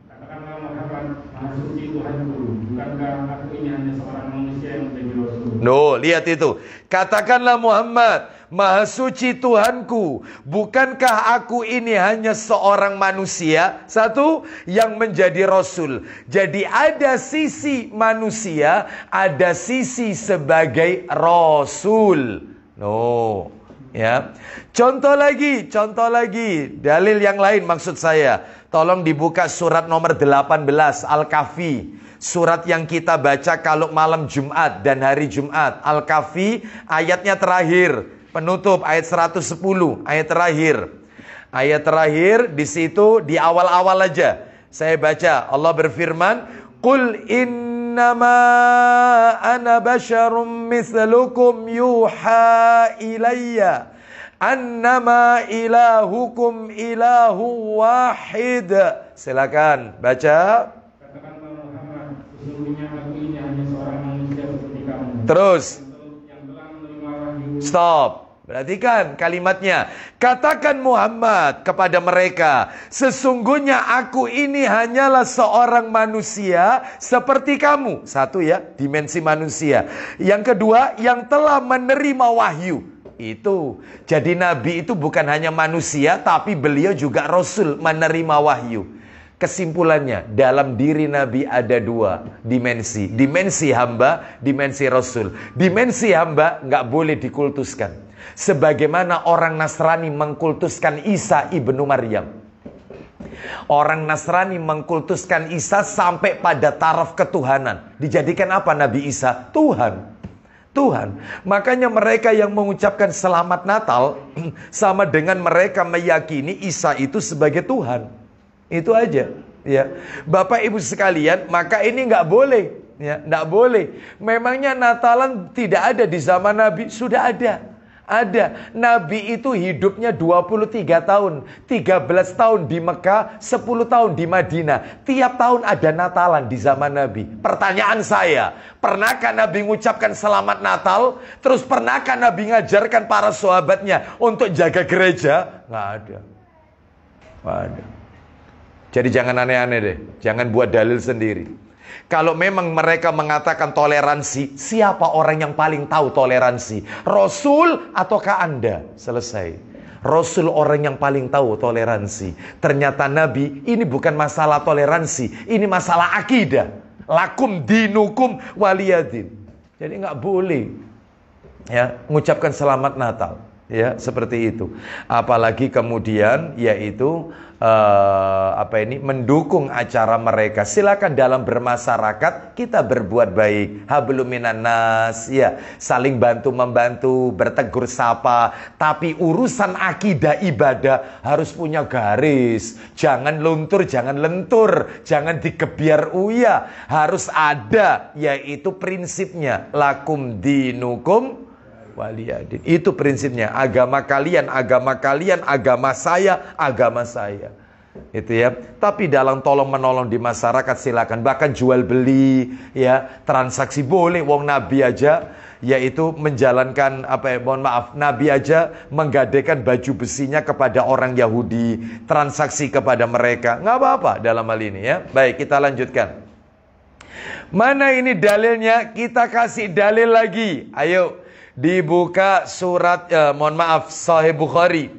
Speaker 2: Katakanlah Muhammad, Maha Suci Tuhanku, bukankah aku ini hanya seorang manusia yang menjadi rasul?
Speaker 1: No, lihat itu. Katakanlah Muhammad, Maha Suci Tuhanku, bukankah aku ini hanya seorang manusia, satu, yang menjadi rasul. Jadi ada sisi manusia, ada sisi sebagai rasul. No, ya. Contoh lagi, dalil yang lain maksud saya. Tolong dibuka surat nomor 18 Al-Kahfi. Surat yang kita baca kalau malam Jumat dan hari Jumat. Al-Kahfi ayatnya terakhir, penutup ayat 110, ayat terakhir. Ayat terakhir di situ di awal-awal aja. Saya baca, Allah berfirman, "Qul innama ana basyarum mislukum yuha ilayya annama ilahukum ilahu wahid." Silakan baca.
Speaker 2: Katakanlah Muhammad, sesungguhnya aku ini hanya seorang manusia seperti kamu.
Speaker 1: Terus.
Speaker 2: Yang telah menerima wahyu.
Speaker 1: Stop. Perhatikan kalimatnya. Katakan Muhammad kepada mereka, sesungguhnya aku ini hanyalah seorang manusia seperti kamu. Satu ya, dimensi manusia. Yang kedua, yang telah menerima wahyu. Itu. Jadi Nabi itu bukan hanya manusia, tapi beliau juga Rasul, menerima wahyu. Kesimpulannya, dalam diri Nabi ada dua dimensi. Dimensi hamba, dimensi Rasul. Dimensi hamba nggak boleh dikultuskan. Sebagaimana orang Nasrani mengkultuskan Isa ibnu Maryam. Orang Nasrani mengkultuskan Isa sampai pada taraf ketuhanan. Dijadikan apa Nabi Isa? Tuhan. Tuhan. Makanya mereka yang mengucapkan selamat Natal sama dengan mereka meyakini Isa itu sebagai Tuhan. Itu aja, ya. Bapak Ibu sekalian, maka ini nggak boleh, ya, nggak boleh. Memangnya Natalan tidak ada di zaman Nabi? Sudah ada. Ada. Nabi itu hidupnya 23 tahun, 13 tahun di Mekah, 10 tahun di Madinah. Tiap tahun ada Natalan di zaman Nabi. Pertanyaan saya, pernahkah Nabi mengucapkan selamat Natal? Terus pernahkah Nabi ngajarkan para sahabatnya untuk jaga gereja? Nggak ada. Nggak ada. Jadi jangan aneh-aneh deh. Jangan buat dalil sendiri. Kalau memang mereka mengatakan toleransi, siapa orang yang paling tahu toleransi? Rasul ataukah Anda? Selesai. Rasul orang yang paling tahu toleransi. Ternyata Nabi ini bukan masalah toleransi, ini masalah akidah. Lakum dinukum waliyadin. Jadi nggak boleh ya mengucapkan selamat Natal. Ya, seperti itu. Apalagi kemudian yaitu mendukung acara mereka. Silakan dalam bermasyarakat kita berbuat baik. Hablum minan nas, ya, saling bantu-membantu, bertegur sapa. Tapi urusan akidah ibadah harus punya garis. Jangan luntur, jangan lentur, jangan digebiar uya. Harus ada, yaitu prinsipnya lakum dinukum waliyadin. Itu prinsipnya. Agama kalian, agama saya, agama saya. Itu ya. Tapi dalam tolong menolong di masyarakat silakan. Bahkan jual beli, ya, transaksi boleh. Wong Nabi aja yaitu menjalankan Nabi aja menggadaikan baju besinya kepada orang Yahudi, transaksi kepada mereka. Nggak apa-apa dalam hal ini ya. Baik, kita lanjutkan. Mana ini dalilnya? Kita kasih dalil lagi. Ayo. Dibuka surat, Sahih Bukhari.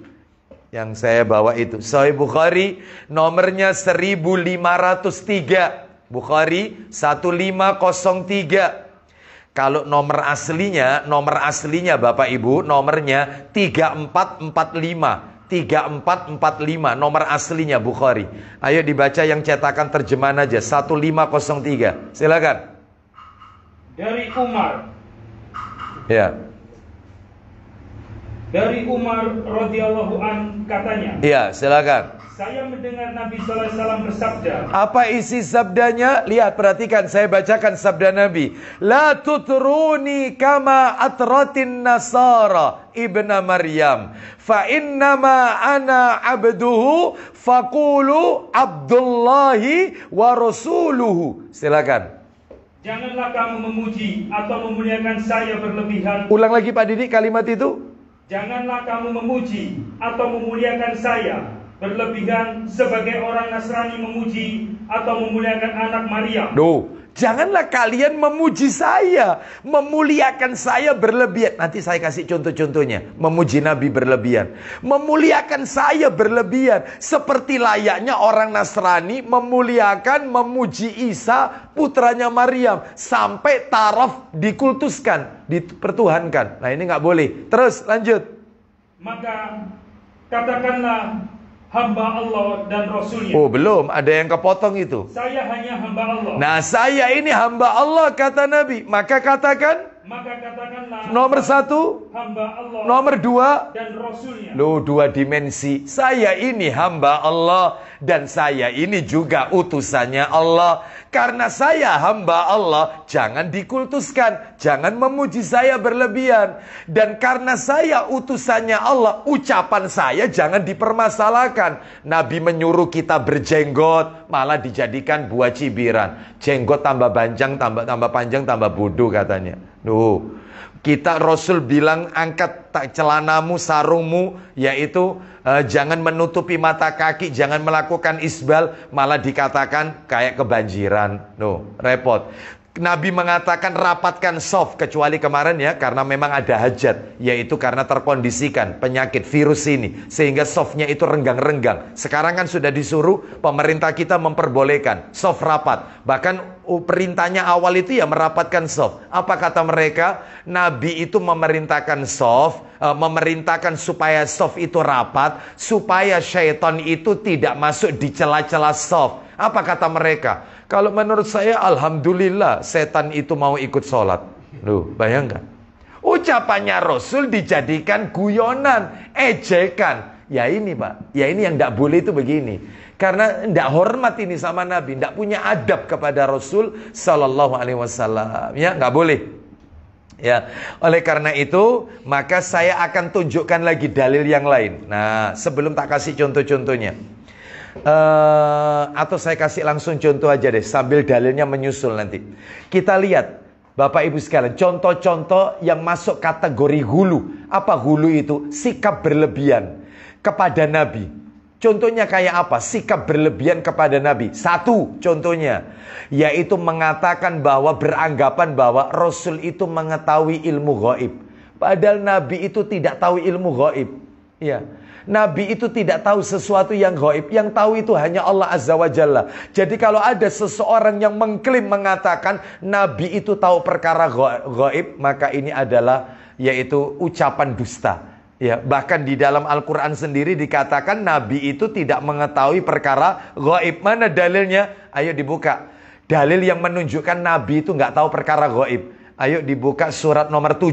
Speaker 1: Yang saya bawa itu Sahih Bukhari, nomornya 1503. Bukhari 1503. Kalau nomor aslinya Bapak Ibu, nomornya 3445. 3445 nomor aslinya Bukhari. Ayo dibaca yang cetakan terjemahan aja, 1503. Silakan.
Speaker 2: Dari Umar.
Speaker 1: Ya.
Speaker 2: Dari Umar radhiyallahu an katanya.
Speaker 1: Iya, silakan.
Speaker 2: Saya mendengar Nabi sallallahu alaihi wasallam bersabda.
Speaker 1: Apa isi sabdanya? Lihat, perhatikan, saya bacakan sabda Nabi. La tutruni kama atratin nasara ibna Maryam. Fa innama ana abduhu faqulu Abdullahi wa rasuluhu. Silakan.
Speaker 2: Janganlah kamu memuji atau memuliakan saya berlebihan.
Speaker 1: Ulang lagi Pak Didik kalimat itu.
Speaker 2: Janganlah kamu memuji atau memuliakan saya berlebihan sebagai orang Nasrani memuji atau memuliakan anak Maryam.
Speaker 1: Janganlah kalian memuji saya, memuliakan saya berlebihan. Nanti saya kasih contoh-contohnya. Memuji Nabi berlebihan, memuliakan saya berlebihan, seperti layaknya orang Nasrani memuliakan, memuji Isa putranya Maryam, sampai taraf dikultuskan, dipertuhankan. Nah, ini nggak boleh. Terus lanjut.
Speaker 2: Maka katakanlah hamba Allah dan Rasulnya.
Speaker 1: Oh, belum, ada yang kepotong itu.
Speaker 2: Saya hanya hamba Allah.
Speaker 1: Nah, saya ini hamba Allah, kata Nabi. Maka katakanlah nomor satu,
Speaker 2: hamba Allah.
Speaker 1: Nomor dua,
Speaker 2: dan Rasulnya.
Speaker 1: Dua dimensi. Saya ini hamba Allah dan saya ini juga utusannya Allah. Karena saya hamba Allah, jangan dikultuskan, jangan memuji saya berlebihan. Dan karena saya utusannya Allah, ucapan saya jangan dipermasalahkan. Nabi menyuruh kita berjenggot, malah dijadikan buah cibiran. Jenggot tambah panjang, tambah panjang, tambah bodoh katanya. Kita Rasul bilang angkat celanamu, sarungmu, yaitu jangan menutupi mata kaki, jangan melakukan isbal, malah dikatakan kayak kebanjiran. Repot. Nabi mengatakan rapatkan soft, kecuali kemarin ya, karena memang ada hajat, yaitu karena terkondisikan penyakit virus ini, sehingga softnya itu renggang-renggang. Sekarang kan sudah disuruh pemerintah kita memperbolehkan soft rapat. Bahkan perintahnya awal itu ya merapatkan soft. Apa kata mereka? Nabi itu memerintahkan soft, memerintahkan supaya soft itu rapat, supaya syaitan itu tidak masuk di celah-celah soft. Apa kata mereka? Kalau menurut saya, alhamdulillah setan itu mau ikut sholat. Bayangkan. Ucapannya Rasul dijadikan guyonan, ejekan. Ya ini Pak, ya ini yang tidak boleh itu begini. Karena tidak hormat ini sama Nabi, tidak punya adab kepada Rasul Sallallahu Alaihi Wasallam. Ya, nggak boleh. Ya, oleh karena itu, maka saya akan tunjukkan lagi dalil yang lain. Nah, sebelum tak kasih contoh-contohnya. Atau saya kasih langsung contoh aja deh, sambil dalilnya menyusul nanti. Kita lihat Bapak Ibu sekalian, contoh-contoh yang masuk kategori hulu. Apa hulu itu? Sikap berlebihan kepada Nabi. Contohnya kayak apa? Sikap berlebihan kepada Nabi. Satu contohnya, yaitu mengatakan bahwa, beranggapan bahwa Rasul itu mengetahui ilmu gaib. Padahal Nabi itu tidak tahu ilmu gaib. Ya. Nabi itu tidak tahu sesuatu yang gaib. Yang tahu itu hanya Allah Azza wa Jalla. Jadi kalau ada seseorang yang mengklaim mengatakan Nabi itu tahu perkara gaib, maka ini adalah yaitu ucapan dusta. Ya, bahkan di dalam Al-Quran sendiri dikatakan Nabi itu tidak mengetahui perkara gaib. Mana dalilnya? Ayo dibuka. Dalil yang menunjukkan Nabi itu nggak tahu perkara gaib. Ayo dibuka surat nomor 7.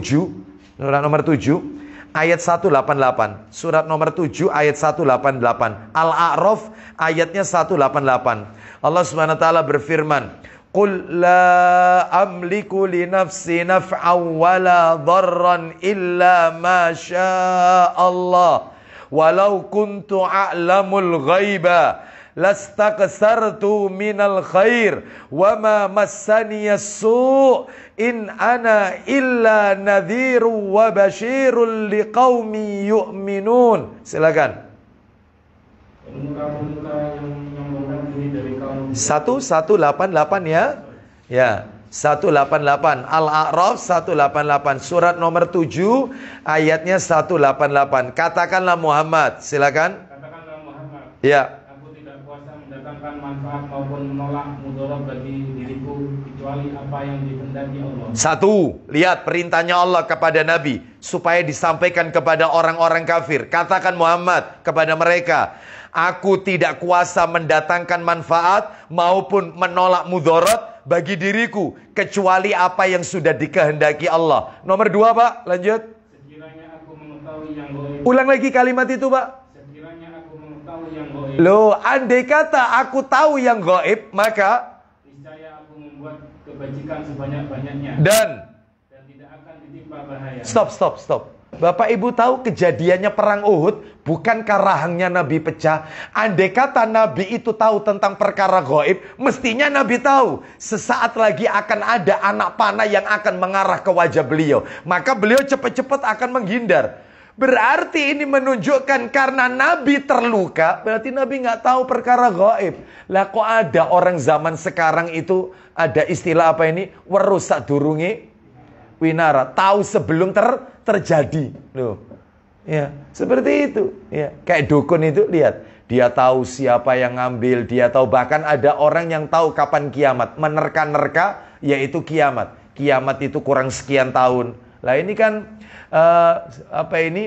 Speaker 1: Surat nomor 7. Ayat 188. Surat nomor 7 ayat 188. Al-A'raf ayatnya 188. Allah Subhanahu wa taala berfirman, "Qul la amliku li nafsi naf'an wa la dharran illa ma syaa Allah. Walau kuntu a'lamul ghaiba lastaqsartu minal khair wa ma massaniyas su' in ana illa nadhiru wa basyirul liqaumi yu'minun." Silakan. 1188 ya. Ya, 188. Al-A'raf 188. Surat nomor 7 ayatnya 188. Katakanlah Muhammad, silakan.
Speaker 2: Katakanlah Muhammad.
Speaker 1: Ya.
Speaker 2: Mendatangkan manfaat maupun menolak mudarat bagi diriku kecuali apa yang dikehendaki Allah.
Speaker 1: Satu, lihat perintahnya Allah kepada Nabi supaya disampaikan kepada orang-orang kafir. Katakan Muhammad kepada mereka, aku tidak kuasa mendatangkan manfaat maupun menolak mudarat bagi diriku kecuali apa yang sudah dikehendaki Allah. Nomor 2 Pak, lanjut.
Speaker 2: Sekiranya aku mengetahui yang gaib.
Speaker 1: Ulang lagi kalimat itu, Pak.
Speaker 2: Sekiranya aku mengetahui yang gaib.
Speaker 1: Loh, andai kata aku tahu yang gaib, maka
Speaker 2: niscaya aku membuat kebajikan sebanyak-banyaknya.
Speaker 1: Dan
Speaker 2: tidak akan ditimpa bahaya.
Speaker 1: Stop. Bapak Ibu tahu kejadiannya perang Uhud, bukankah rahangnya Nabi pecah? Andai kata Nabi itu tahu tentang perkara gaib, mestinya Nabi tahu sesaat lagi akan ada anak panah yang akan mengarah ke wajah beliau. Maka beliau cepat-cepat akan menghindar. Berarti ini menunjukkan karena Nabi terluka, berarti Nabi nggak tahu perkara gaib. Lah kok ada orang zaman sekarang itu ada istilah apa ini? Werusak durungi winara, tahu sebelum terjadi. Loh. Ya, seperti itu. Ya, kayak dukun itu, lihat. Dia tahu siapa yang ngambil, dia tahu, bahkan ada orang yang tahu kapan kiamat, menerka-nerka yaitu kiamat. Kiamat itu kurang sekian tahun. Lah ini kan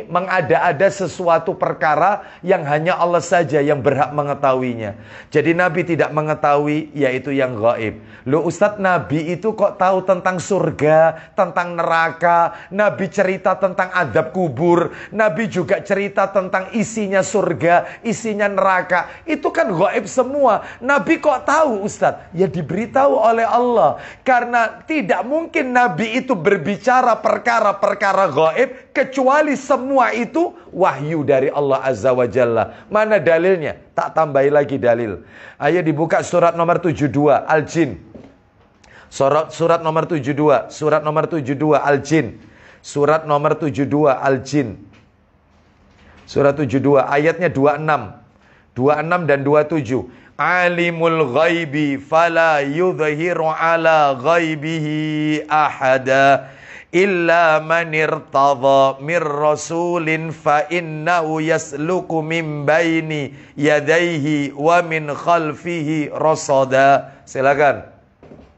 Speaker 1: mengada-ada sesuatu perkara yang hanya Allah saja yang berhak mengetahuinya. Jadi Nabi tidak mengetahui yaitu yang gaib. Loh Ustadz, Nabi itu kok tahu tentang surga, tentang neraka, Nabi cerita tentang adab kubur, Nabi juga cerita tentang isinya surga, isinya neraka. Itu kan gaib semua. Nabi kok tahu Ustadz? Ya diberitahu oleh Allah. Karena tidak mungkin Nabi itu berbicara perkara-perkara gaib kecuali semua itu wahyu dari Allah Azza wa Jalla. Mana dalilnya? Tak tambahi lagi dalil. Ayo dibuka surat nomor 72 Al-Jin. Surat nomor 72, surat nomor 72 Al-Jin. Surat nomor 72 Al-Jin. Surat 72 ayatnya 26. 26 dan 27. Alimul ghaibi fala yudhiru ala ghaibihi ahada illa man irtadha mir rasulin fa innahu yasluku min baini yadayhi wa min khalfihi rasada. Silakan.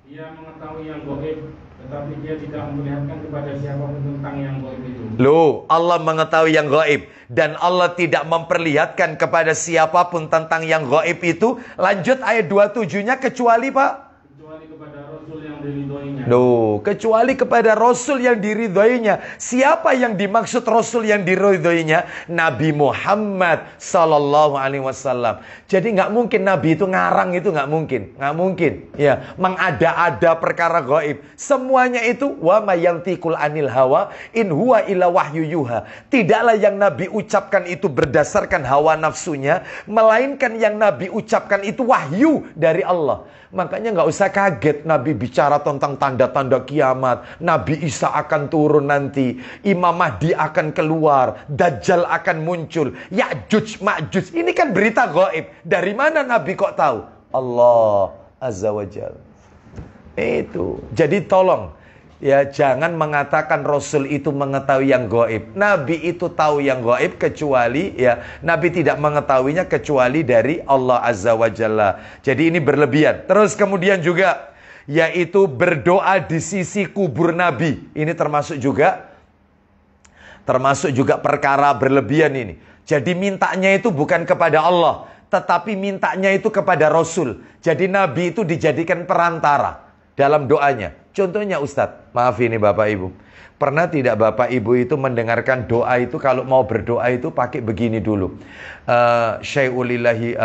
Speaker 2: Dia mengetahui yang gaib, tetapi dia tidak memperlihatkan kepada siapapun tentang yang gaib itu.
Speaker 1: Loh, Allah mengetahui yang gaib dan Allah tidak memperlihatkan kepada siapapun tentang yang gaib itu. Lanjut ayat 27-nya, kecuali Pak?
Speaker 2: Kecuali kepada Rasul yang diridhoinya.
Speaker 1: Loh, kecuali kepada Rasul yang diridhoinya. Siapa yang dimaksud Rasul yang diridhoinya? Nabi Muhammad Sallallahu Alaihi Wasallam. Jadi nggak mungkin Nabi itu ngarang, itu nggak mungkin. Nggak mungkin. Ya, mengada-ada perkara gaib. Semuanya itu wa mayantiqul anil hawa in huwa illa wahyu yuha. Tidaklah yang Nabi ucapkan itu berdasarkan hawa nafsunya, melainkan yang Nabi ucapkan itu wahyu dari Allah. Makanya nggak usah kaget Nabi bicara tentang tanda-tanda kiamat. Nabi Isa akan turun nanti. Imam Mahdi akan keluar. Dajjal akan muncul. Ya'juj Ma'juj. Ini kan berita gaib. Dari mana Nabi kok tahu? Allah Azza wa Jalla. Itu. Jadi tolong. Ya, jangan mengatakan Rasul itu mengetahui yang gaib. Nabi itu tahu yang gaib kecuali Nabi tidak mengetahuinya kecuali dari Allah Azza wa Jalla. Jadi ini berlebihan. Terus kemudian juga yaitu berdoa di sisi kubur Nabi. Ini termasuk juga perkara berlebihan ini. Jadi mintanya itu bukan kepada Allah, tetapi mintanya itu kepada Rasul. Jadi Nabi itu dijadikan perantara dalam doanya. Contohnya Ustadz, maaf ini Bapak Ibu. Pernah tidak Bapak Ibu itu mendengarkan doa itu kalau mau berdoa itu pakai begini dulu. Syai'ulillahi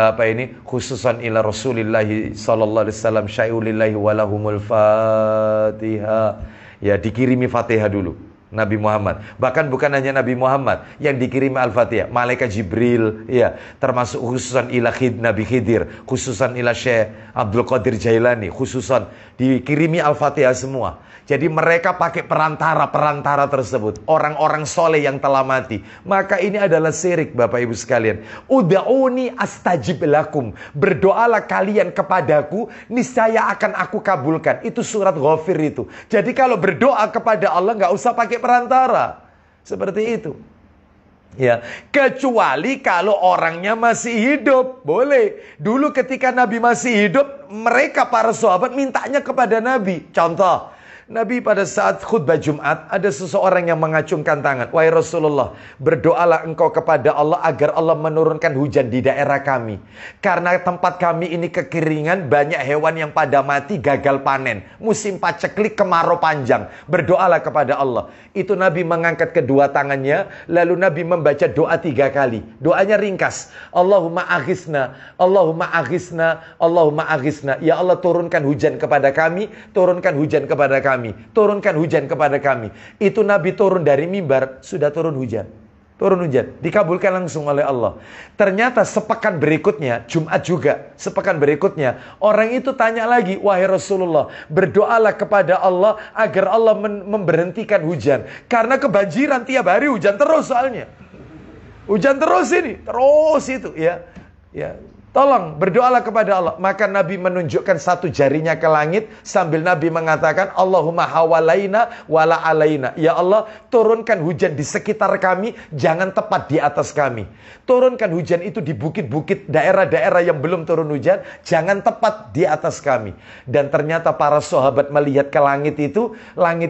Speaker 1: khususan ila Rasulillahi sallallahu alaihi wasallam syai'ulillahi walahumul Fatihah. Ya, dikirimi Fatihah dulu. Nabi Muhammad. Bahkan bukan hanya Nabi Muhammad yang dikirim Al-Fatihah, malaikat Jibril, ya, termasuk khususan ila Nabi Khidir, khususan ila Syekh Abdul Qadir Jailani, khususan dikirimi Al-Fatihah semua. Jadi mereka pakai perantara tersebut, orang-orang soleh yang telah mati. Maka ini adalah syirik Bapak Ibu sekalian. Uda'uni astajib lakum. Berdoalah kalian kepadaku, niscaya akan aku kabulkan. Itu surat Ghafir itu. Jadi kalau berdoa kepada Allah nggak usah pakai perantara. Seperti itu. Ya, kecuali kalau orangnya masih hidup, boleh. Dulu ketika Nabi masih hidup, mereka para sahabat mintanya kepada Nabi. Contoh, Nabi pada saat khutbah Jumat, ada seseorang yang mengacungkan tangan. Wahai Rasulullah, berdoalah engkau kepada Allah agar Allah menurunkan hujan di daerah kami. Karena tempat kami ini kekeringan, banyak hewan yang pada mati, gagal panen. Musim paceklik, kemarau panjang. Berdoalah kepada Allah. Itu Nabi mengangkat kedua tangannya, lalu Nabi membaca doa 3 kali. Doanya ringkas. Allahumma aghisna, Allahumma aghisna, Allahumma aghisna. Ya Allah, turunkan hujan kepada kami, turunkan hujan kepada kami. Turunkan hujan kepada kami. Itu Nabi turun dari mimbar, sudah turun hujan. Turun hujan, dikabulkan langsung oleh Allah. Ternyata sepekan berikutnya, Jumat juga, sepekan berikutnya, orang itu tanya lagi, wahai Rasulullah, berdoalah kepada Allah agar Allah memberhentikan hujan. Karena kebanjiran tiap hari, hujan terus soalnya. Hujan terus ini, terus itu ya. Ya. Tolong berdoalah kepada Allah. Maka Nabi menunjukkan satu jarinya ke langit sambil Nabi mengatakan, Allahumma hawalaina wala alaina. Ya Allah, turunkan hujan di sekitar kami, jangan tepat di atas kami. Turunkan hujan itu di bukit-bukit, daerah-daerah yang belum turun hujan, jangan tepat di atas kami. Dan ternyata para sahabat melihat ke langit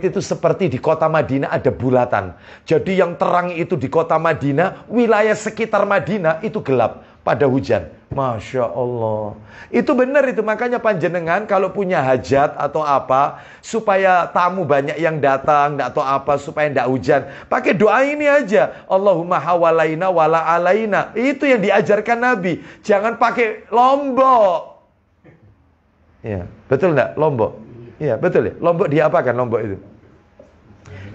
Speaker 1: itu seperti di kota Madinah ada bulatan. Jadi yang terang itu di kota Madinah, wilayah sekitar Madinah itu gelap pada hujan. Masya Allah. Itu benar itu. Makanya panjenengan kalau punya hajat atau apa, supaya tamu banyak yang datang, atau apa, supaya tidak hujan, pakai doa ini aja. Allahumma hawalaina wala alaina. Itu yang diajarkan Nabi. Jangan pakai lombok. Ya, betul enggak? Lombok. Iya, betul ya. Lombok diapakan lombok itu?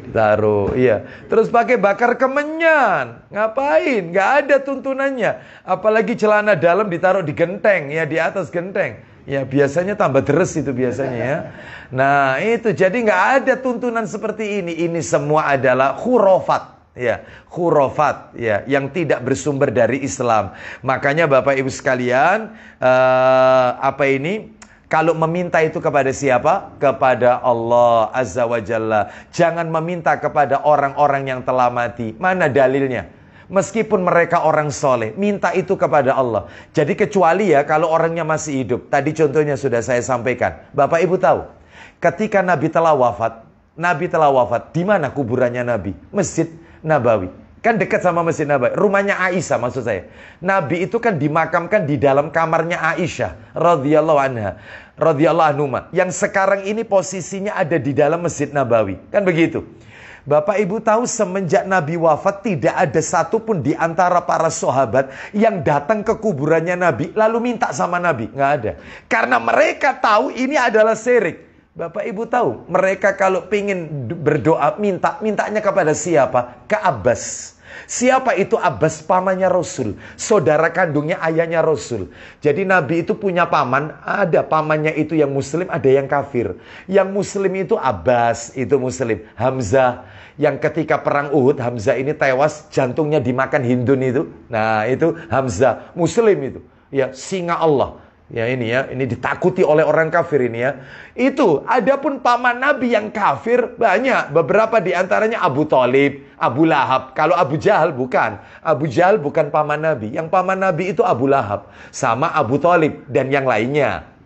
Speaker 1: Taruh, iya. Terus pakai bakar kemenyan. Ngapain? Nggak ada tuntunannya. Apalagi celana dalam ditaruh di genteng, ya, di atas genteng. Ya, biasanya tambah deres itu biasanya ya. Nah, itu jadi nggak ada tuntunan seperti ini. Ini semua adalah khurafat. Ya, khurafat ya, yang tidak bersumber dari Islam. Makanya Bapak Ibu sekalian, kalau meminta itu kepada siapa? Kepada Allah Azza wa Jalla. Jangan meminta kepada orang-orang yang telah mati. Mana dalilnya? Meskipun mereka orang soleh, minta itu kepada Allah. Jadi kecuali ya kalau orangnya masih hidup. Tadi contohnya sudah saya sampaikan. Bapak Ibu tahu, ketika Nabi telah wafat, di mana kuburannya Nabi? Masjid Nabawi. Kan dekat sama Masjid Nabawi. Rumahnya Aisyah maksud saya. Nabi itu kan dimakamkan di dalam kamarnya Aisyah radhiyallahu anha, radhiyallahu anhuma. Yang sekarang ini posisinya ada di dalam Masjid Nabawi. Kan begitu. Bapak Ibu tahu semenjak Nabi wafat tidak ada satupun di antara para sahabat yang datang ke kuburannya Nabi lalu minta sama Nabi. Nggak ada. Karena mereka tahu ini adalah syirik. Bapak Ibu tahu, mereka kalau ingin berdoa, mintanya kepada siapa? Ke Abbas. Siapa itu Abbas? Pamannya Rasul. Saudara kandungnya ayahnya Rasul. Jadi Nabi itu punya paman, ada pamannya itu yang muslim, ada yang kafir. Yang muslim itu Abbas, itu muslim. Hamzah, yang ketika perang Uhud, Hamzah ini tewas, jantungnya dimakan Hindun itu. Nah itu Hamzah, muslim itu. Ya, singa Allah. Ya ini ditakuti oleh orang kafir ini ya. Itu, adapun paman Nabi yang kafir banyak, beberapa di antaranya Abu Thalib, Abu Lahab. Kalau Abu Jahal bukan. Abu Jahal bukan paman Nabi. Yang paman Nabi itu Abu Lahab sama Abu Thalib dan yang lainnya.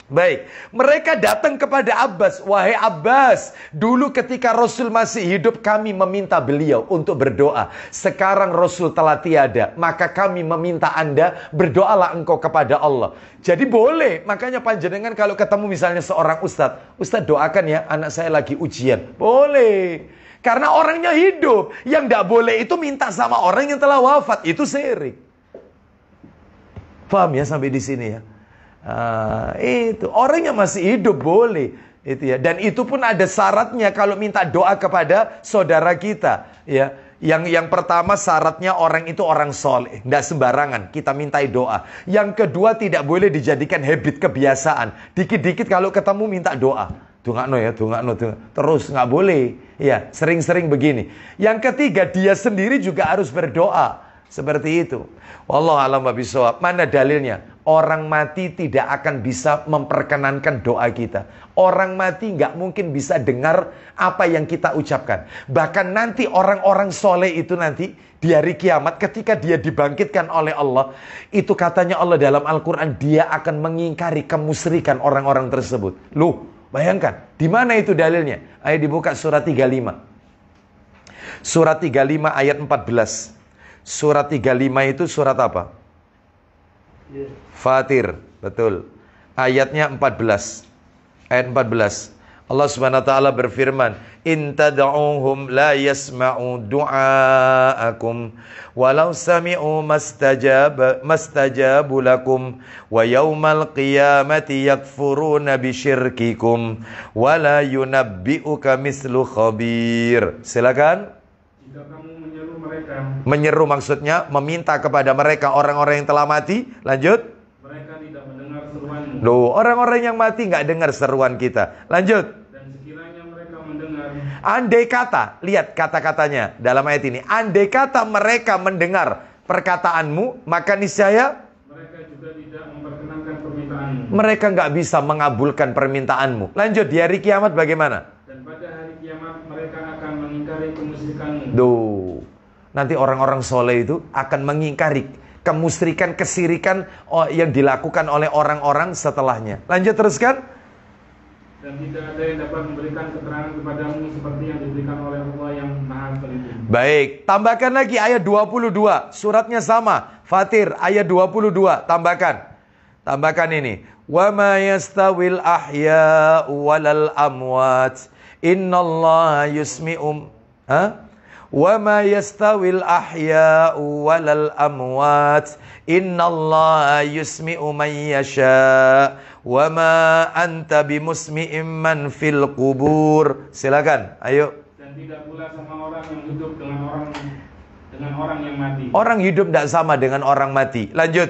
Speaker 1: Baik, mereka datang kepada Abbas. Wahai Abbas, dulu ketika Rasul masih hidup kami meminta beliau untuk berdoa. Sekarang Rasul telah tiada, maka kami meminta Anda berdoalah engkau kepada Allah. Jadi boleh, makanya panjenengan kalau ketemu misalnya seorang Ustadz doakan ya anak saya lagi ujian. Boleh, karena orangnya hidup. Yang tidak boleh itu minta sama orang yang telah wafat, itu syirik. Paham ya sampai di sini ya? Itu orangnya masih hidup boleh itu ya, dan itu pun ada syaratnya kalau minta doa kepada saudara kita ya. Yang pertama syaratnya orang itu orang soleh, tidak sembarangan kita mintai doa. Yang kedua tidak boleh dijadikan habit, kebiasaan. Dikit-dikit kalau ketemu minta doa. Dungakno ya, dungakno. Terus nggak boleh ya, sering-sering begini. Yang ketiga dia sendiri juga harus berdoa. Seperti itu. Wallahu a'lam bishawab. Mana dalilnya? Orang mati tidak akan bisa memperkenankan doa kita. Orang mati nggak mungkin bisa dengar apa yang kita ucapkan. Bahkan nanti orang-orang soleh itu nanti di hari kiamat ketika dia dibangkitkan oleh Allah, itu katanya Allah dalam Al-Quran, dia akan mengingkari kemusyrikan orang-orang tersebut. Loh, Bayangkan, di mana itu dalilnya? Ayo dibuka surat 35. Surat 35 ayat 14. Surat 35 itu surat apa? Fatir, betul. Ayatnya 14. Ayat 14. Allah Subhanahu wa taala berfirman, "In tad'uuhum la yasma'u du'aakum walau sami'u mastajabu lakum wa yawmal qiyamati yakfuruna bisyirkikum wa la yunabbi'uka mislu khabir." Silakan.
Speaker 2: Jika kamu menyeru mereka,
Speaker 1: menyeru maksudnya meminta kepada mereka orang-orang yang telah mati. Lanjut.
Speaker 2: Mereka tidak mendengar seruanmu.
Speaker 1: Loh, orang-orang yang mati nggak dengar seruan kita. Lanjut.
Speaker 2: Dan sekiranya mereka mendengar,
Speaker 1: Andai kata, lihat kata-katanya dalam ayat ini. Andai kata mereka mendengar perkataanmu, maka niscaya
Speaker 2: mereka juga tidak memperkenankan permintaanmu.
Speaker 1: mereka nggak bisa mengabulkan permintaanmu. Lanjut, di hari kiamat bagaimana?
Speaker 2: Dan pada hari kiamat mereka akan mengingkari kemusyrikanmu.
Speaker 1: Duh, nanti orang-orang soleh itu akan mengingkari kemusyrikan, kesirikan yang dilakukan oleh orang-orang setelahnya. Lanjut, teruskan.
Speaker 2: Dan tidak ada yang dapat memberikan keterangan kepadamu seperti yang diberikan oleh Allah yang Maha Teliti.
Speaker 1: Baik, tambahkan lagi ayat 22. Suratnya sama, Fatir ayat 22. Tambahkan ini. Wa ma yastawil ahya'u walal amwat. Innallaha yusmi'um. Wa ma yastawil ahya'u walal amwat. Innallaha yusmi'u man yasha. Wa ma anta bimusmi'im man fil qubur. Silakan, ayo.
Speaker 2: Dan tidak pula sama orang yang hidup dengan orang yang mati.
Speaker 1: Orang hidup tidak sama dengan orang mati. Lanjut.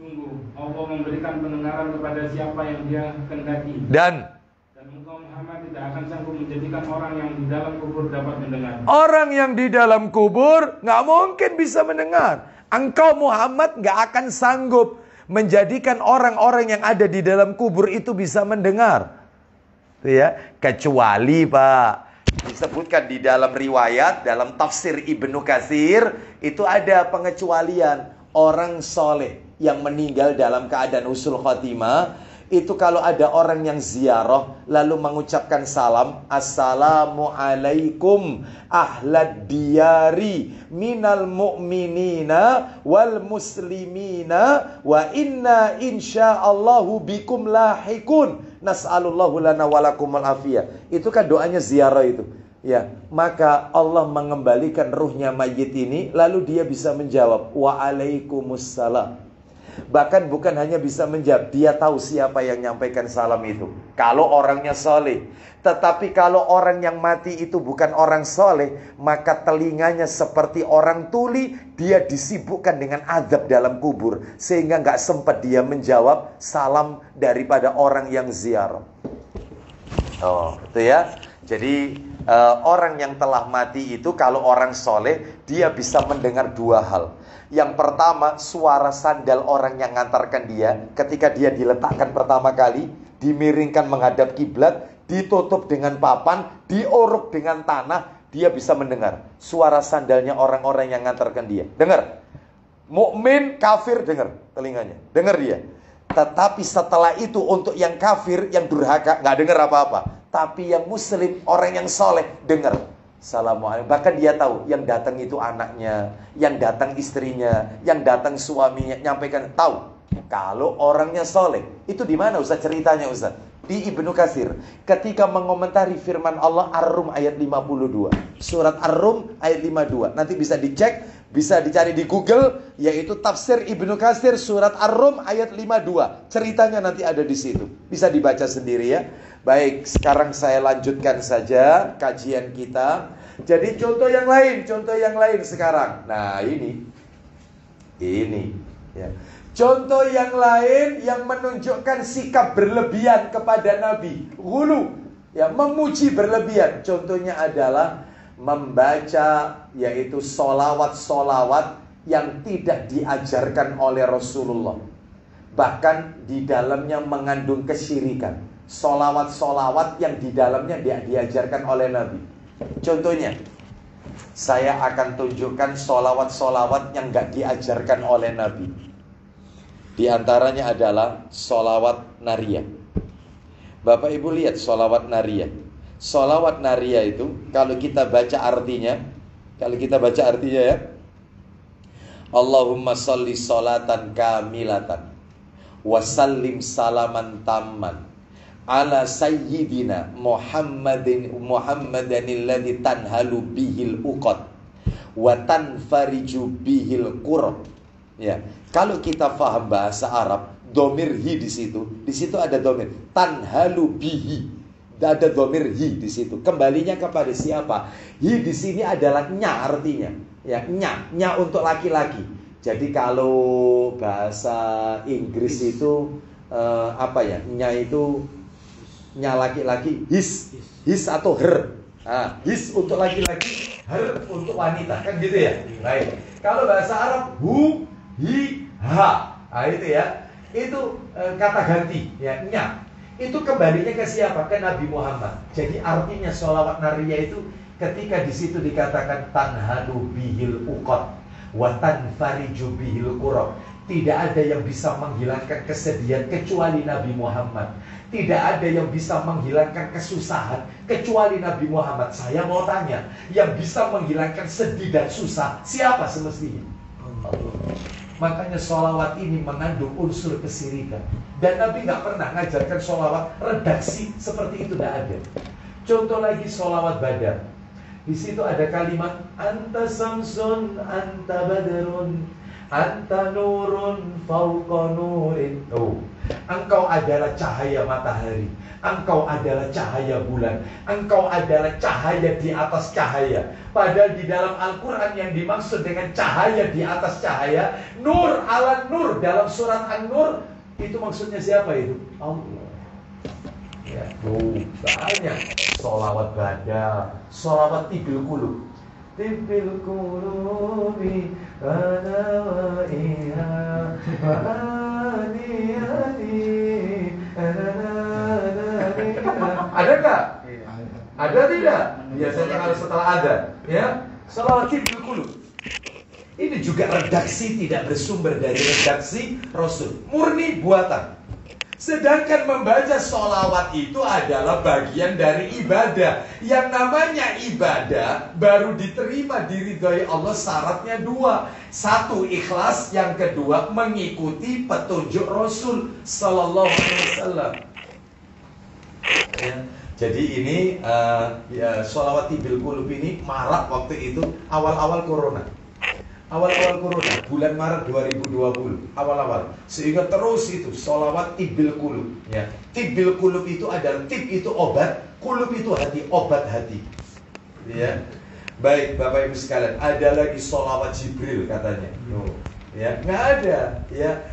Speaker 2: Sungguh Allah memberikan pendengaran kepada siapa yang Dia kehendaki.
Speaker 1: Dan
Speaker 2: engkau Muhammad tidak akan sanggup menjadikan orang yang di dalam kubur dapat mendengar.
Speaker 1: Orang yang di dalam kubur nggak mungkin bisa mendengar. Engkau Muhammad nggak akan sanggup menjadikan orang-orang yang ada di dalam kubur itu bisa mendengar. Itu ya, kecuali Pak, disebutkan di dalam riwayat, dalam tafsir Ibnu Katsir, itu ada pengecualian. Orang soleh yang meninggal dalam keadaan husnul khotimah, itu kalau ada orang yang ziarah lalu mengucapkan salam, Assalamualaikum ahlad diyari minal mu'minina wal muslimina wa inna insyaallahu bikum lahikun nas'alullahu lana walakumul afiyah. Itu kan doanya ziarah itu. Ya, maka Allah mengembalikan ruhnya mayit ini, lalu dia bisa menjawab waalaikumsalam. Bahkan bukan hanya bisa menjawab, dia tahu siapa yang nyampaikan salam itu. Kalau orangnya soleh. Tetapi kalau orang yang mati itu bukan orang soleh, maka telinganya seperti orang tuli, dia disibukkan dengan azab dalam kubur, sehingga nggak sempat dia menjawab salam daripada orang yang ziarah. Oh, itu ya. Jadi orang yang telah mati itu kalau orang soleh, dia bisa mendengar dua hal. Yang pertama, suara sandal orang yang ngantarkan dia ketika dia diletakkan pertama kali, dimiringkan menghadap kiblat, ditutup dengan papan, diuruk dengan tanah, dia bisa mendengar suara sandalnya orang-orang yang ngantarkan dia. Dengar. Mukmin, kafir, dengar telinganya. Dengar dia. Tetapi setelah itu untuk yang kafir, yang durhaka, nggak dengar apa-apa. Tapi yang muslim, orang yang soleh, dengar. Assalamualaikum. Bahkan dia tahu yang datang itu anaknya, yang datang istrinya, yang datang suaminya, nyampaikan tahu. Kalau orangnya soleh, itu di mana Ustaz ceritanya Ustaz? Di Ibnu Katsir, ketika mengomentari firman Allah Ar-Rum ayat 52. Surat Ar-Rum ayat 52. Nanti bisa dicek, bisa dicari di Google, yaitu tafsir Ibnu Katsir surat Ar-Rum ayat 52. Ceritanya nanti ada di situ. Bisa dibaca sendiri ya. Baik, sekarang saya lanjutkan saja kajian kita. Jadi contoh yang lain sekarang. Nah, ini ya. Contoh yang lain yang menunjukkan sikap berlebihan kepada Nabi, ghulu, ya, memuji berlebihan. Contohnya adalah membaca yaitu solawat-solawat yang tidak diajarkan oleh Rasulullah. Bahkan di dalamnya mengandung kesyirikan. Solawat-solawat yang di dalamnya diajarkan oleh Nabi. Contohnya, saya akan tunjukkan solawat-solawat yang gak diajarkan oleh Nabi. Di antaranya adalah solawat nariyah. Bapak Ibu lihat sholawat nariyah. Sholawat nariyah itu kalau kita baca artinya, ya, Allahumma sholli sholatan kamilatan wasallim salaman tamman ala sayyidina Muhammadanilladzi tanhalu bihil uqad wa tanfariju bihil qurab. Ya, kalau kita paham bahasa Arab, domir hi di situ ada domir tanhalu bihi, ada domir hi di situ. Kembalinya kepada siapa? Hi di sini adalah nya artinya. Ya, nya untuk laki-laki. Jadi kalau bahasa Inggris itu apa ya? Nya itu nya laki-laki, his atau her. Nah, his untuk laki-laki, her untuk wanita, kan gitu ya. Baik. Kalau bahasa Arab hu, hi, ha. Nah, itu ya. Itu kata ganti, ya, nya. Itu kembalinya ke siapa? Ke Nabi Muhammad. Jadi artinya sholawat nariyah itu ketika di situ dikatakan tanhalu bihil uqad wa tanfariju bihil qurab. Tidak ada yang bisa menghilangkan kesedihan kecuali Nabi Muhammad. Tidak ada yang bisa menghilangkan kesusahan kecuali Nabi Muhammad. Saya mau tanya, yang bisa menghilangkan sedih dan susah siapa semestinya? Allah. Makanya sholawat ini mengandung unsur kesirikan. Dan Nabi nggak pernah ngajarkan sholawat redaksi seperti itu, tidak ada. Contoh lagi sholawat Badar. Di situ ada kalimat anta samsun, anta badrun, anta nurun fauqa nurin. Oh, engkau adalah cahaya matahari, engkau adalah cahaya bulan, engkau adalah cahaya di atas cahaya. Padahal di dalam Al-Quran yang dimaksud dengan cahaya di atas cahaya, nur ala nur dalam surat An-Nur, itu maksudnya siapa itu? Allah. Ya, banyak sholawat Badar, sholawat tibil kulub. Tibil kulubi Badawaiha Ada nggak? Ada tidak? Biasanya kalau setelah ada, ya, sholawat tibil kulub. Ini juga redaksi tidak bersumber dari redaksi Rasul, murni buatan. Sedangkan membaca sholawat itu adalah bagian dari ibadah. Yang namanya ibadah baru diterima diridhoi Allah syaratnya dua. Satu, ikhlas. Yang kedua, mengikuti petunjuk Rasul Sallallahu Alaihi Wasallam. Ya. Jadi ini ya, sholawat tibil kulub ini marak waktu itu awal-awal corona. Awal-awal corona, bulan Maret 2020, awal-awal. Sehingga terus itu sholawat tibil kulub, ya. Tibil kulub itu adalah tib itu obat, kulub itu hati, obat hati. Ya. Baik, Bapak Ibu sekalian, ada lagi sholawat Jibril katanya. Ya, nggak ada, ya.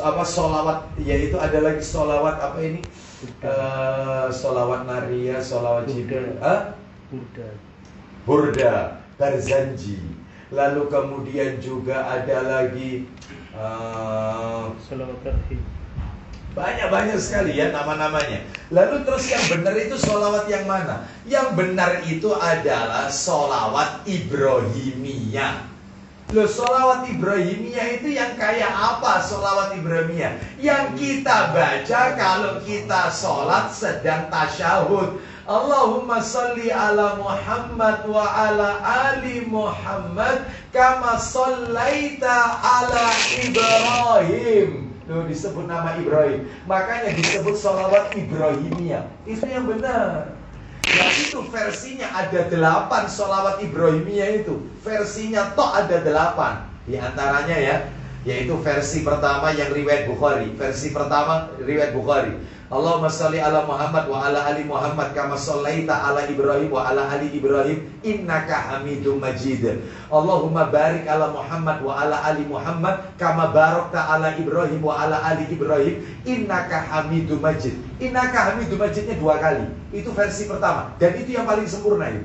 Speaker 1: Apa sholawat, yaitu ada lagi sholawat apa ini? Sholawat nariyah, sholawat Jibril. Burda, Barzanji. Lalu kemudian juga ada lagi banyak sekali ya nama-namanya. Lalu terus yang benar itu sholawat yang mana? Yang benar itu adalah sholawat Ibrahimiyah. Loh, sholawat Ibrahimiyah itu yang kayak apa sholawat Ibrahimiyah? Yang kita baca kalau kita sholat sedang tasyahud. Allahumma salli ala Muhammad wa ala ali Muhammad kama sallaita ala Ibrahim. Tuh disebut nama Ibrahim. Makanya disebut sholawat Ibrahimiyah. Itu yang benar. Ya itu versinya ada 8 sholawat Ibrahimiyah itu. Versinya toh ada 8. Di antaranya ya, yaitu versi pertama yang riwayat Bukhari. Versi pertama riwayat Bukhari. Allahumma sholli ala Muhammad wa ala ali Muhammad kama shallaita ala Ibrahim wa ala ali Ibrahim innaka Hamidum Majid. Allahumma barik ala Muhammad wa ala ali Muhammad kama barakta ala Ibrahim wa ala ali Ibrahim innaka Hamidum Majid. Innaka Hamidum Majidnya 2 kali. Itu versi pertama dan itu yang paling sempurna itu.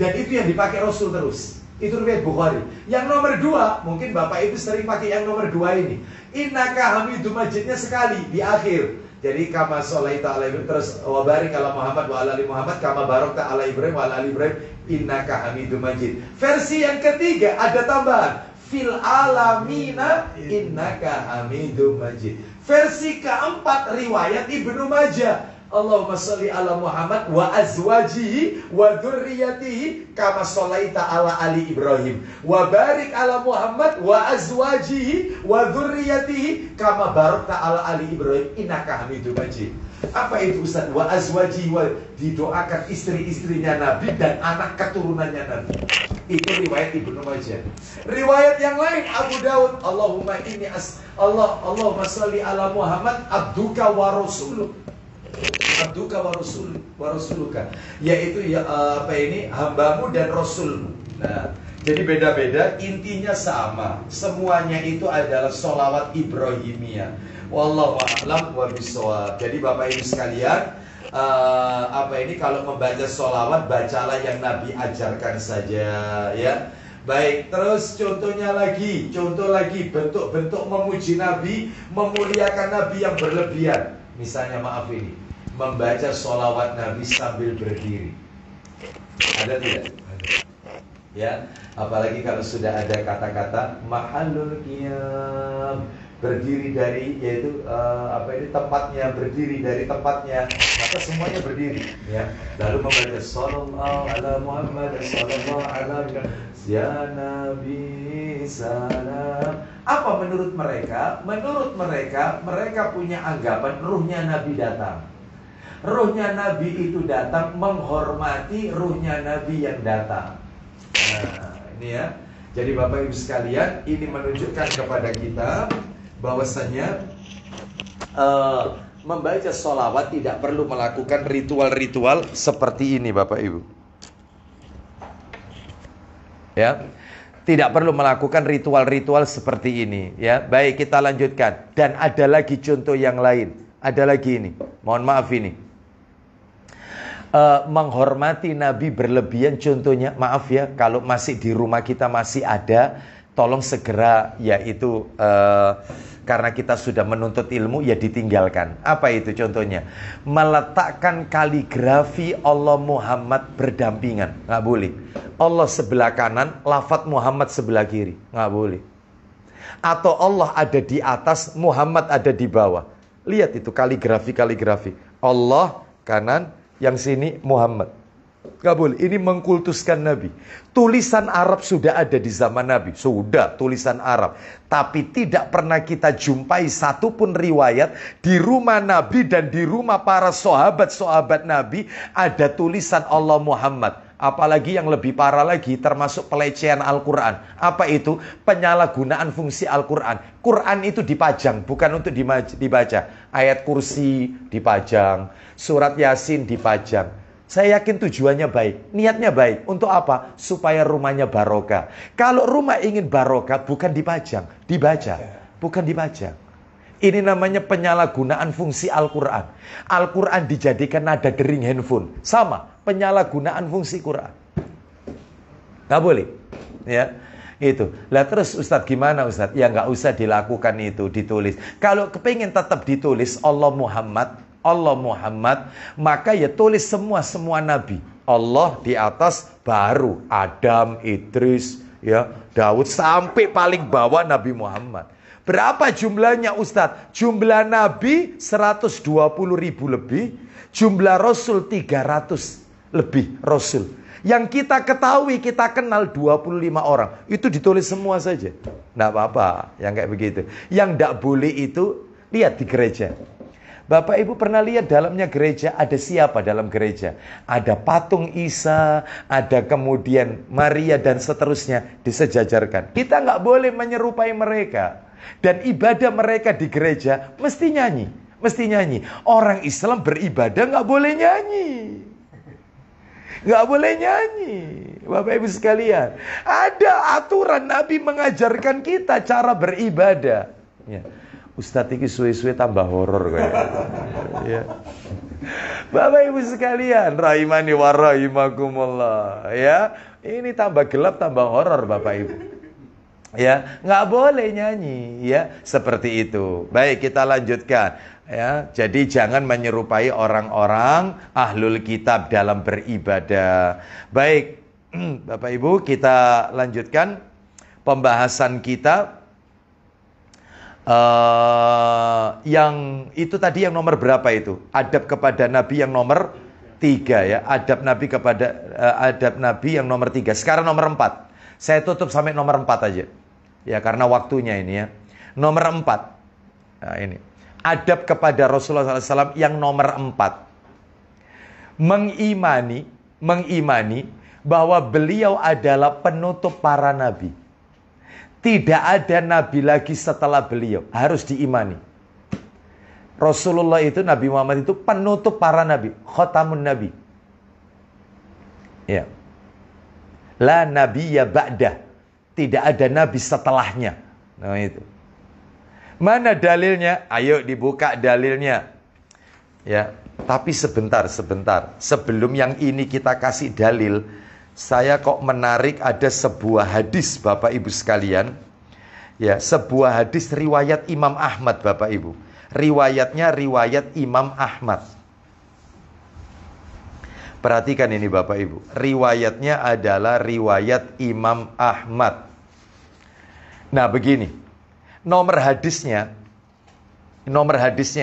Speaker 1: Dan itu yang dipakai Rasul terus. Itu riwayat Bukhari. Yang nomor 2, mungkin Bapak Ibu sering pakai yang nomor 2 ini. Innaka Hamidum Majidnya sekali di akhir. Jadi kama sholaita ala Ibrahim, terus wa barik ala Muhammad wa ala ali Muhammad kama barakta ala Ibrahim wa ala ali Ibrahim innaka Hamidum Majid. Versi yang ketiga ada tambahan fil alamina innaka Hamidum Majid. Versi keempat riwayat Ibnu Majah. Allahumma sholli ala Muhammad wa azwajihi wa dzurriyyatihi kama sholaita ala ali Ibrahim wa barik ala Muhammad wa azwajihi wa dzurriyyatihi kama barakta ala ali Ibrahim innaka Hamidum Majid. Apa itu Ustaz? Wa azwajihi wa, didoakan istri-istrinya Nabi dan anak keturunannya Nabi. Itu riwayat Ibnu Majah. Riwayat yang lain Abu Daud, Allahumma Allahumma sholli ala Muhammad abduka wa rasuluk. Abduka wa rasuluka, yaitu ya hambamu dan rasulmu. Nah, jadi beda-beda, intinya sama. Semuanya itu adalah sholawat Ibrahimiyah. Wallahu a'lam wa bishawab. Jadi Bapak Ibu sekalian, kalau membaca sholawat, bacalah yang Nabi ajarkan saja, ya. Baik, terus contoh lagi bentuk-bentuk memuji Nabi, memuliakan Nabi yang berlebihan. Misalnya membaca sholawat Nabi sambil berdiri. Ada tidak? Ya, apalagi kalau sudah ada kata-kata mahallul qiyam, berdiri dari, yaitu tempatnya, berdiri dari tempatnya, maka semuanya berdiri, ya. Lalu membaca sallallahu ala Muhammad sallallahu ala ya Nabi salam. Apa menurut mereka? Menurut mereka punya anggapan ruhnya Nabi datang. Ruhnya Nabi itu datang menghormati ruhnya Nabi yang datang. Nah, ini ya. Jadi Bapak Ibu sekalian, ini menunjukkan kepada kita bahwasanya membaca sholawat tidak perlu melakukan ritual-ritual seperti ini, Bapak Ibu. Ya, tidak perlu melakukan ritual-ritual seperti ini. Ya, baik, kita lanjutkan. Dan ada lagi contoh yang lain. Ada lagi ini. Mohon maaf ini. Menghormati Nabi berlebihan, contohnya, maaf ya, kalau masih di rumah kita masih ada, tolong segera, yaitu karena kita sudah menuntut ilmu, ya ditinggalkan. Apa itu contohnya? Meletakkan kaligrafi Allah Muhammad berdampingan, nggak boleh. Allah sebelah kanan, lafadz Muhammad sebelah kiri, nggak boleh. Atau Allah ada di atas, Muhammad ada di bawah. Lihat itu kaligrafi. Allah kanan, yang sini Muhammad. Gak boleh, ini mengkultuskan Nabi. Tulisan Arab sudah ada di zaman Nabi. Sudah, tulisan Arab. Tapi tidak pernah kita jumpai satupun riwayat di rumah Nabi dan di rumah para sahabat-sahabat Nabi ada tulisan Allah Muhammad. Apalagi yang lebih parah lagi, termasuk pelecehan Al-Quran. Apa itu? Penyalahgunaan fungsi Al-Quran. Quran itu dipajang, bukan untuk dibaca. Ayat kursi dipajang, surat Yasin dipajang. Saya yakin tujuannya baik, niatnya baik. Untuk apa? Supaya rumahnya barokah. Kalau rumah ingin barokah, bukan dipajang, dibaca, bukan dipajang. Ini namanya penyalahgunaan fungsi Al-Quran. Al-Quran dijadikan nada dering handphone. Sama, penyalahgunaan fungsi Quran. Nggak boleh. Ya, itu. Lah terus Ustadz gimana Ustadz? Ya nggak usah dilakukan itu, ditulis. Kalau kepingin tetap ditulis Allah Muhammad, maka ya tulis semua Nabi. Allah di atas, baru Adam, Idris, ya, Daud, sampai paling bawah Nabi Muhammad. Berapa jumlahnya Ustadz? Jumlah Nabi 120.000 lebih, jumlah Rasul 300 lebih Rasul. Yang kita ketahui, kita kenal 25 orang. Itu ditulis semua saja. Nggak apa-apa, yang kayak begitu. Yang nggak boleh itu, lihat di gereja. Bapak Ibu pernah lihat dalamnya gereja ada siapa dalam gereja? Ada patung Isa, ada kemudian Maria dan seterusnya disejajarkan. Kita nggak boleh menyerupai mereka. Dan ibadah mereka di gereja mesti nyanyi. Orang Islam beribadah nggak boleh nyanyi. Nggak boleh nyanyi. Bapak Ibu sekalian, ada aturan, Nabi mengajarkan kita cara beribadah. Ya. Ustadz ini suwe-suwe tambah horor ya. Bapak Ibu sekalian, rahimani wa rahimakumullah, ya. Ini tambah gelap, tambah horor Bapak Ibu. Ya, nggak boleh nyanyi, ya, seperti itu. Baik, kita lanjutkan. Ya, jadi jangan menyerupai orang-orang ahlul kitab dalam beribadah. Baik, Bapak Ibu, kita lanjutkan pembahasan kita. Yang itu tadi yang nomor berapa itu? Adab kepada Nabi yang nomor 3 ya. Adab Nabi yang nomor 3. Sekarang nomor 4. Saya tutup sampai nomor 4 aja. Ya, karena waktunya ini ya. Nomor 4. Nah, ini. Adab kepada Rasulullah SAW yang nomor 4. Mengimani bahwa beliau adalah penutup para nabi. Tidak ada nabi lagi setelah beliau. Harus diimani. Rasulullah itu, Nabi Muhammad itu penutup para nabi. Khatamun nabi. Ya. La nabiyya ba'dah. Tidak ada nabi setelahnya. Nah itu. Mana dalilnya? Ayo dibuka dalilnya. Ya. Tapi sebentar. Sebelum yang ini kita kasih dalil, saya kok menarik ada sebuah hadis Bapak Ibu sekalian. Ya, sebuah hadis riwayat Imam Ahmad Bapak Ibu. Riwayatnya riwayat Imam Ahmad. Perhatikan ini Bapak Ibu. Riwayatnya adalah riwayat Imam Ahmad. Nah, begini. Nomor hadisnya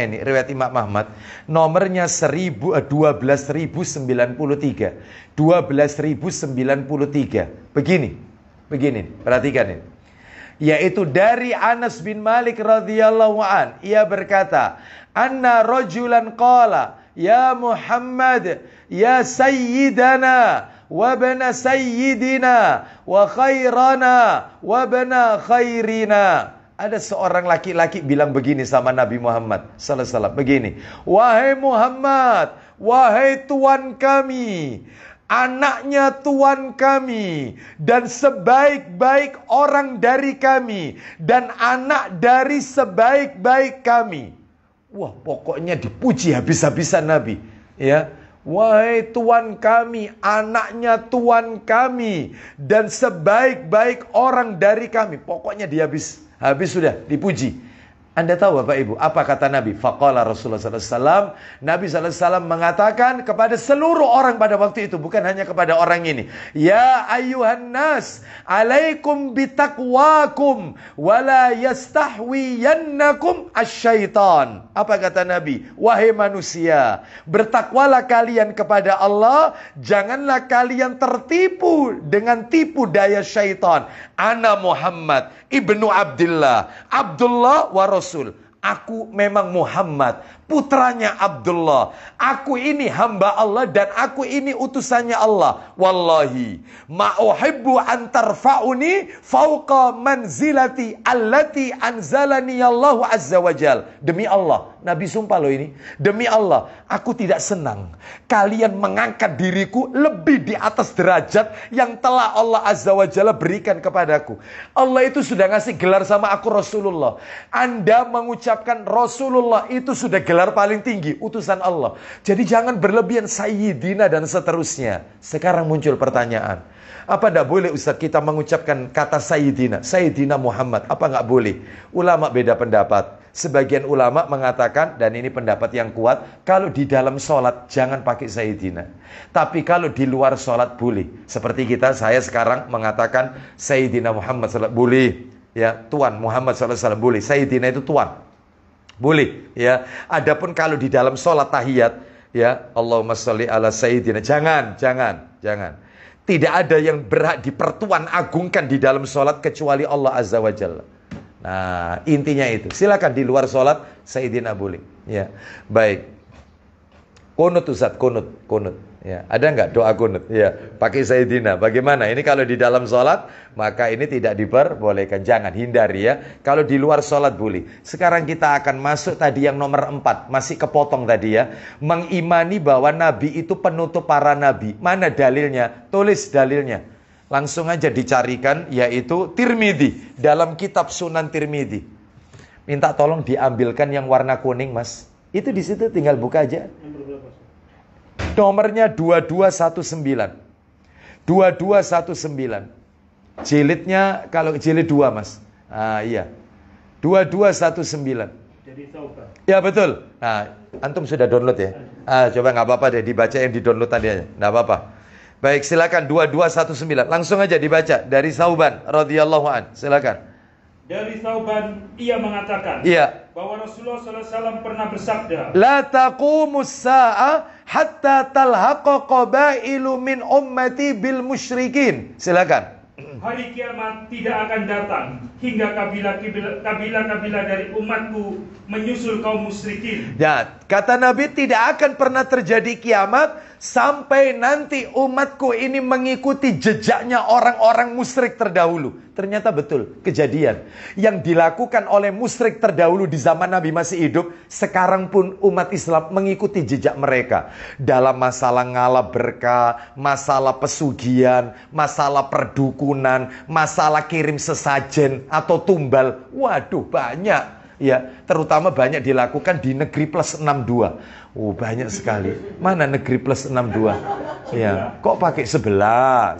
Speaker 1: ini riwayat Imam Ahmad, nomornya 12.093. 12.093. Begini, perhatikan ini. Yaitu dari Anas bin Malik radhiyallahu an, ia berkata, "Anna rajulan qala, ya Muhammad, ya sayyidana wa bana sayyidina wa khairana wa bana khairina." Ada seorang laki-laki bilang begini sama Nabi Muhammad sallallahu alaihi wasallam, begini, "Wahai Muhammad, wahai Tuan kami, anaknya Tuan kami, dan sebaik-baik orang dari kami, dan anak dari sebaik-baik kami." Wah, pokoknya dipuji habis-habisan Nabi. Ya, wahai Tuan kami, anaknya Tuan kami, dan sebaik-baik orang dari kami. Pokoknya habis sudah dipuji. Anda tahu Bapak Ibu, apa kata Nabi? Faqala Rasulullah SAW. Nabi SAW mengatakan kepada seluruh orang pada waktu itu, bukan hanya kepada orang ini. Ya ayuhan nas, alaikum bitaqwakum, wala yastahwiyannakum asyaitan. Apa kata Nabi? Wahai manusia, bertakwalah kalian kepada Allah, janganlah kalian tertipu dengan tipu daya syaitan. Ana Muhammad ibnu Abdullah, Abdullah wa Rasul. Aku memang Muhammad, putranya Abdullah. Aku ini hamba Allah dan aku ini utusannya Allah. Wallahi, ma uhibbu an tarfa'uni fauqa manzilati allati anzalani Allah azza wa jal. Demi Allah, Nabi sumpah loh ini. Demi Allah, aku tidak senang kalian mengangkat diriku lebih di atas derajat yang telah Allah azza wa jalla berikan kepadaku. Allah itu sudah ngasih gelar sama aku Rasulullah. Anda mengucapkan Rasulullah itu sudah gelar paling tinggi, utusan Allah. Jadi jangan berlebihan sayyidina dan seterusnya. Sekarang muncul pertanyaan, apa tidak boleh Ustaz kita mengucapkan kata Sayyidina Muhammad? Apa nggak boleh? Ulama beda pendapat. Sebagian ulama mengatakan, dan ini pendapat yang kuat, kalau di dalam sholat jangan pakai Sayyidina. Tapi kalau di luar sholat boleh. Seperti saya sekarang mengatakan Sayyidina Muhammad SAW, boleh. Ya, Tuan Muhammad SAW boleh. Sayyidina itu Tuan. Boleh, ya. Adapun kalau di dalam sholat tahiyat, ya, Allahumma sholli ala sayyidina, jangan. Tidak ada yang berhak dipertuan agungkan di dalam sholat kecuali Allah azza wa jalla. Nah, intinya itu. Silakan di luar sholat sayyidina boleh, ya. Baik. Kunut Ustaz, kunut. Ya, ada nggak doa kunut? Ya, pakai sayyidina. Bagaimana? Ini kalau di dalam sholat, maka ini tidak diperbolehkan. Jangan, hindari ya. Kalau di luar sholat boleh. Sekarang kita akan masuk tadi yang nomor 4. Masih kepotong tadi ya. Mengimani bahwa Nabi itu penutup para Nabi. Mana dalilnya? Tulis dalilnya. Langsung aja dicarikan, yaitu Tirmidzi. Dalam kitab Sunan Tirmidzi. Minta tolong diambilkan yang warna kuning, Mas. Itu di situ tinggal buka aja. Nomornya 2219. 2219. Jilidnya kalau jilid 2, Mas. Iya. 2219.
Speaker 2: Jadi Sauban.
Speaker 1: Ya betul. Nah, antum sudah download ya? Coba nggak apa-apa deh dibaca yang di download tadi aja. Nggak apa-apa. Baik, silakan 2219. Langsung aja dibaca dari Sauban radhiyallahu an. Silakan.
Speaker 2: Dari Thauban ia mengatakan
Speaker 1: Iya.
Speaker 2: bahwa Rasulullah SAW pernah bersabda,
Speaker 1: La taqumus sa'a hatta talhaqa qabailu min ummati bil musyrikin. Silakan.
Speaker 2: hari kiamat tidak akan datang hingga kabilah-kabilah dari umatku menyusul kaum musyrikin.
Speaker 1: Ya, kata Nabi tidak akan pernah terjadi kiamat sampai nanti umatku ini mengikuti jejaknya orang-orang musyrik terdahulu. Ternyata betul, kejadian. Yang dilakukan oleh musyrik terdahulu di zaman Nabi masih hidup, sekarang pun umat Islam mengikuti jejak mereka. Dalam masalah ngalap berkah, masalah pesugihan, masalah perdukunan, masalah kirim sesajen atau tumbal. Waduh, banyak. Ya, terutama banyak dilakukan di negeri plus 62. Oh, banyak sekali. Mana negeri plus 62? Ya, kok pakai sebelah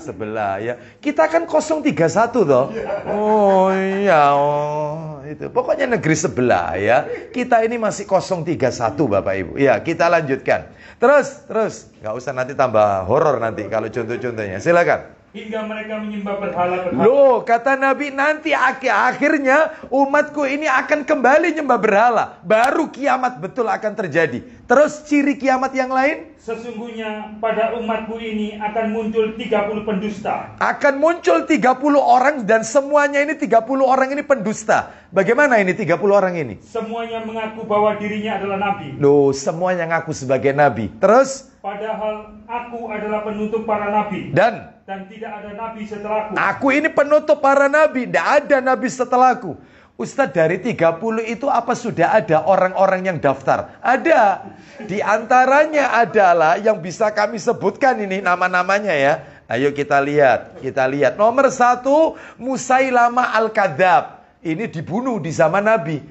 Speaker 1: ya. Kita kan 031 toh. Oh iya, oh itu. Pokoknya negeri sebelah ya. Kita ini masih 031 Bapak Ibu. Ya, kita lanjutkan. Terus. Nggak usah nanti tambah horor nanti kalau contoh-contohnya. Silakan.
Speaker 2: Hingga mereka menyembah berhala-berhala.
Speaker 1: Loh, kata Nabi, nanti akhirnya umatku ini akan kembali nyembah berhala. Baru kiamat betul akan terjadi. Terus ciri kiamat yang lain?
Speaker 2: Sesungguhnya pada umatku ini akan muncul 30 pendusta.
Speaker 1: Akan muncul 30 orang dan semuanya ini 30 orang ini pendusta. Bagaimana ini 30 orang ini?
Speaker 2: Semuanya mengaku bahwa dirinya adalah nabi.
Speaker 1: Loh, semuanya ngaku sebagai nabi. Terus?
Speaker 2: Padahal aku adalah penutup para nabi. Dan tidak ada nabi setelahku.
Speaker 1: Aku ini penutup para nabi. Tidak ada nabi setelahku. Ustadz, dari 30 itu apa sudah ada orang-orang yang daftar? Ada. Di antaranya adalah yang bisa kami sebutkan ini nama-namanya ya. Ayo kita lihat. Nomor 1, Musailamah Al-Kadzab. Ini dibunuh di zaman Nabi.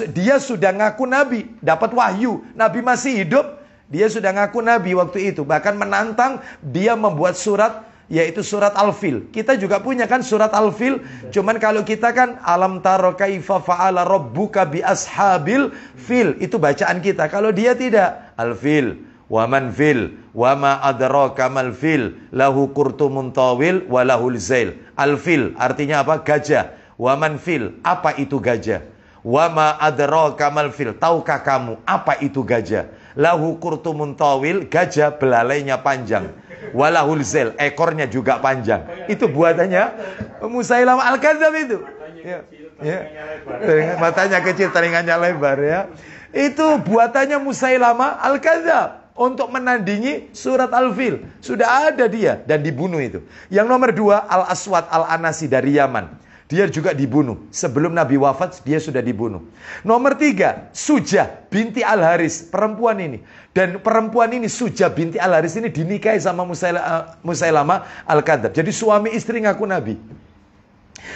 Speaker 1: Dia sudah ngaku Nabi. Dapat wahyu. Nabi masih hidup. Dia sudah ngaku Nabi waktu itu. Bahkan menantang dia membuat surat, yaitu surat Al-Fil. Kita juga punya kan surat Al-Fil. Cuman kalau kita kan alam taro kaifa fa'ala rabbuka bi ashabil fil. Itu bacaan kita. Kalau dia tidak. Al-Fil. Wa man fil. Wa ma adraka mal fil. Lahu kurtumun tawil. Wa lahul zail. Al-Fil. Artinya apa? Gajah. Wa man fil. Apa itu gajah? Wa ma adraka mal fil. Tahukah kamu apa itu gajah? Lahu kurtumun tawil, gajah belalainya panjang. Walahul zail, ekornya juga panjang. Itu buatannya Musailamah Al-Kadzab itu. Matanya kecil, telinganya lebar ya. Itu buatannya Musailamah Al-Kadzab untuk menandingi surat Al-Fil. Sudah ada dia dan dibunuh itu. Yang nomor 2, Al-Aswad Al-Anasi dari Yaman. Dia juga dibunuh. Sebelum Nabi wafat, dia sudah dibunuh. Nomor 3, Sujah binti Al-Haris. Perempuan ini. Dan perempuan ini, Sujah binti Al-Haris ini dinikahi sama Musailamah Al-Kadzab. Jadi suami istri ngaku Nabi.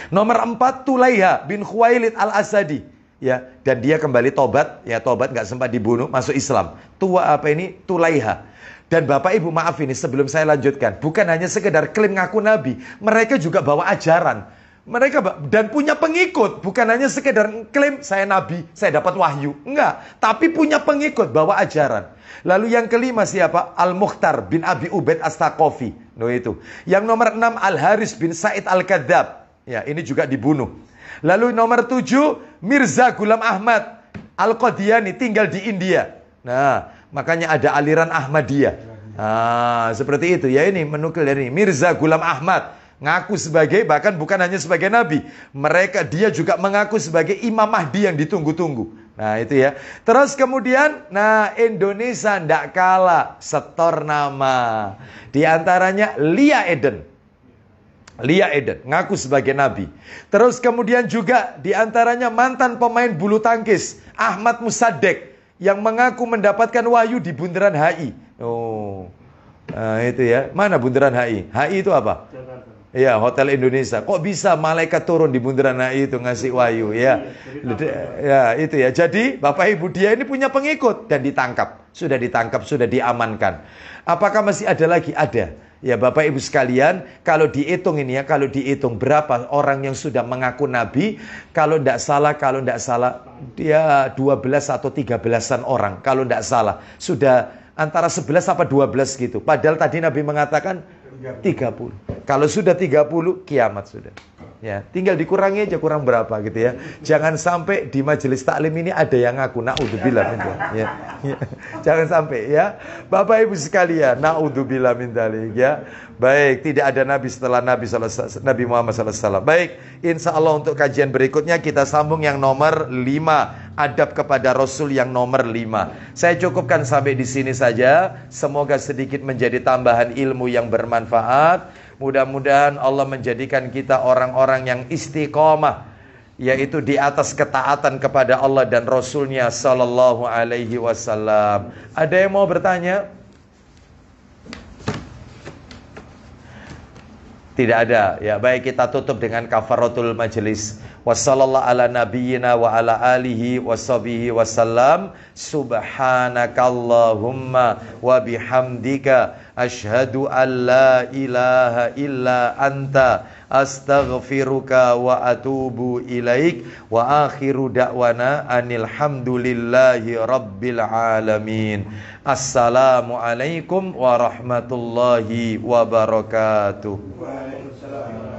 Speaker 1: Nomor 4, Tulaiha bin Khuwailid Al-Asadi. Ya, dan dia kembali tobat. Ya, tobat, nggak sempat dibunuh, masuk Islam. Tulaiha. Dan Bapak Ibu maaf ini sebelum saya lanjutkan. Bukan hanya sekedar klaim ngaku Nabi. Mereka juga bawa ajaran. Mereka dan punya pengikut, bukan hanya sekedar klaim saya nabi, saya dapat wahyu. Enggak, tapi punya pengikut, bawa ajaran. Lalu yang kelima siapa? Al-Mukhtar bin Abi Ubaid As-Saqafi. No itu. Yang nomor 6, Al-Haris bin Said Al-Kadzab. Ya, ini juga dibunuh. Lalu nomor 7, Mirza Ghulam Ahmad Al-Qadiani, tinggal di India. Nah, makanya ada aliran Ahmadiyah. Nah, seperti itu. Ya, ini menukil dari Mirza Ghulam Ahmad. Ngaku sebagai, bahkan bukan hanya sebagai nabi, dia juga mengaku sebagai Imam Mahdi yang ditunggu-tunggu. Nah itu ya. Terus kemudian, nah Indonesia ndak kalah, setor nama. Di antaranya Lia Eden, ngaku sebagai nabi. Terus kemudian juga di antaranya mantan pemain bulu tangkis Ahmad Musaddek yang mengaku mendapatkan wahyu di bundaran HI. Oh, nah itu ya. Mana bundaran HI? HI itu apa? Iya, Hotel Indonesia. Kok bisa malaikat turun di bundaran HI itu ngasih wahyu ya? Ya, itu ya. Jadi, Bapak Ibu, dia ini punya pengikut dan ditangkap. Sudah ditangkap, sudah diamankan. Apakah masih ada lagi? Ada. Ya, Bapak Ibu sekalian, kalau dihitung ini ya, kalau dihitung berapa orang yang sudah mengaku nabi, kalau tidak salah, dia 12 atau 13-an orang. Kalau tidak salah, sudah antara 11 apa 12 gitu. Padahal tadi Nabi mengatakan 30. Kalau sudah 30, kiamat sudah. Ya, tinggal dikurangi aja, kurang berapa gitu ya. Jangan sampai di majelis taklim ini ada yang ngaku naudzubillah min dzalik. Ya. Jangan sampai ya. Bapak Ibu sekalian, naudzubillah min dzalik ya. Baik, tidak ada nabi setelah Nabi Muhammad SAW. Baik, insya Allah untuk kajian berikutnya kita sambung yang nomor 5, adab kepada Rasul yang nomor 5. Saya cukupkan sampai di sini saja. Semoga sedikit menjadi tambahan ilmu yang bermanfaat. Mudah-mudahan Allah menjadikan kita orang-orang yang istiqomah, yaitu di atas ketaatan kepada Allah dan Rasulnya Sallallahu Alaihi Wasallam. Ada yang mau bertanya? Tidak ada. Ya, baik, kita tutup dengan kafaratul majelis. Wassallallahu ala nabiyyina wa ala alihi washabihi wasallam. Subhanakallahumma wa bihamdika asyhadu an la ilaha illa anta astaghfiruka wa atubu ilaik. Wa akhiru da'wana anil hamdulillahi rabbil alamin. Assalamualaikum warahmatullahi wabarakatuh.
Speaker 3: Waalaikumsalam.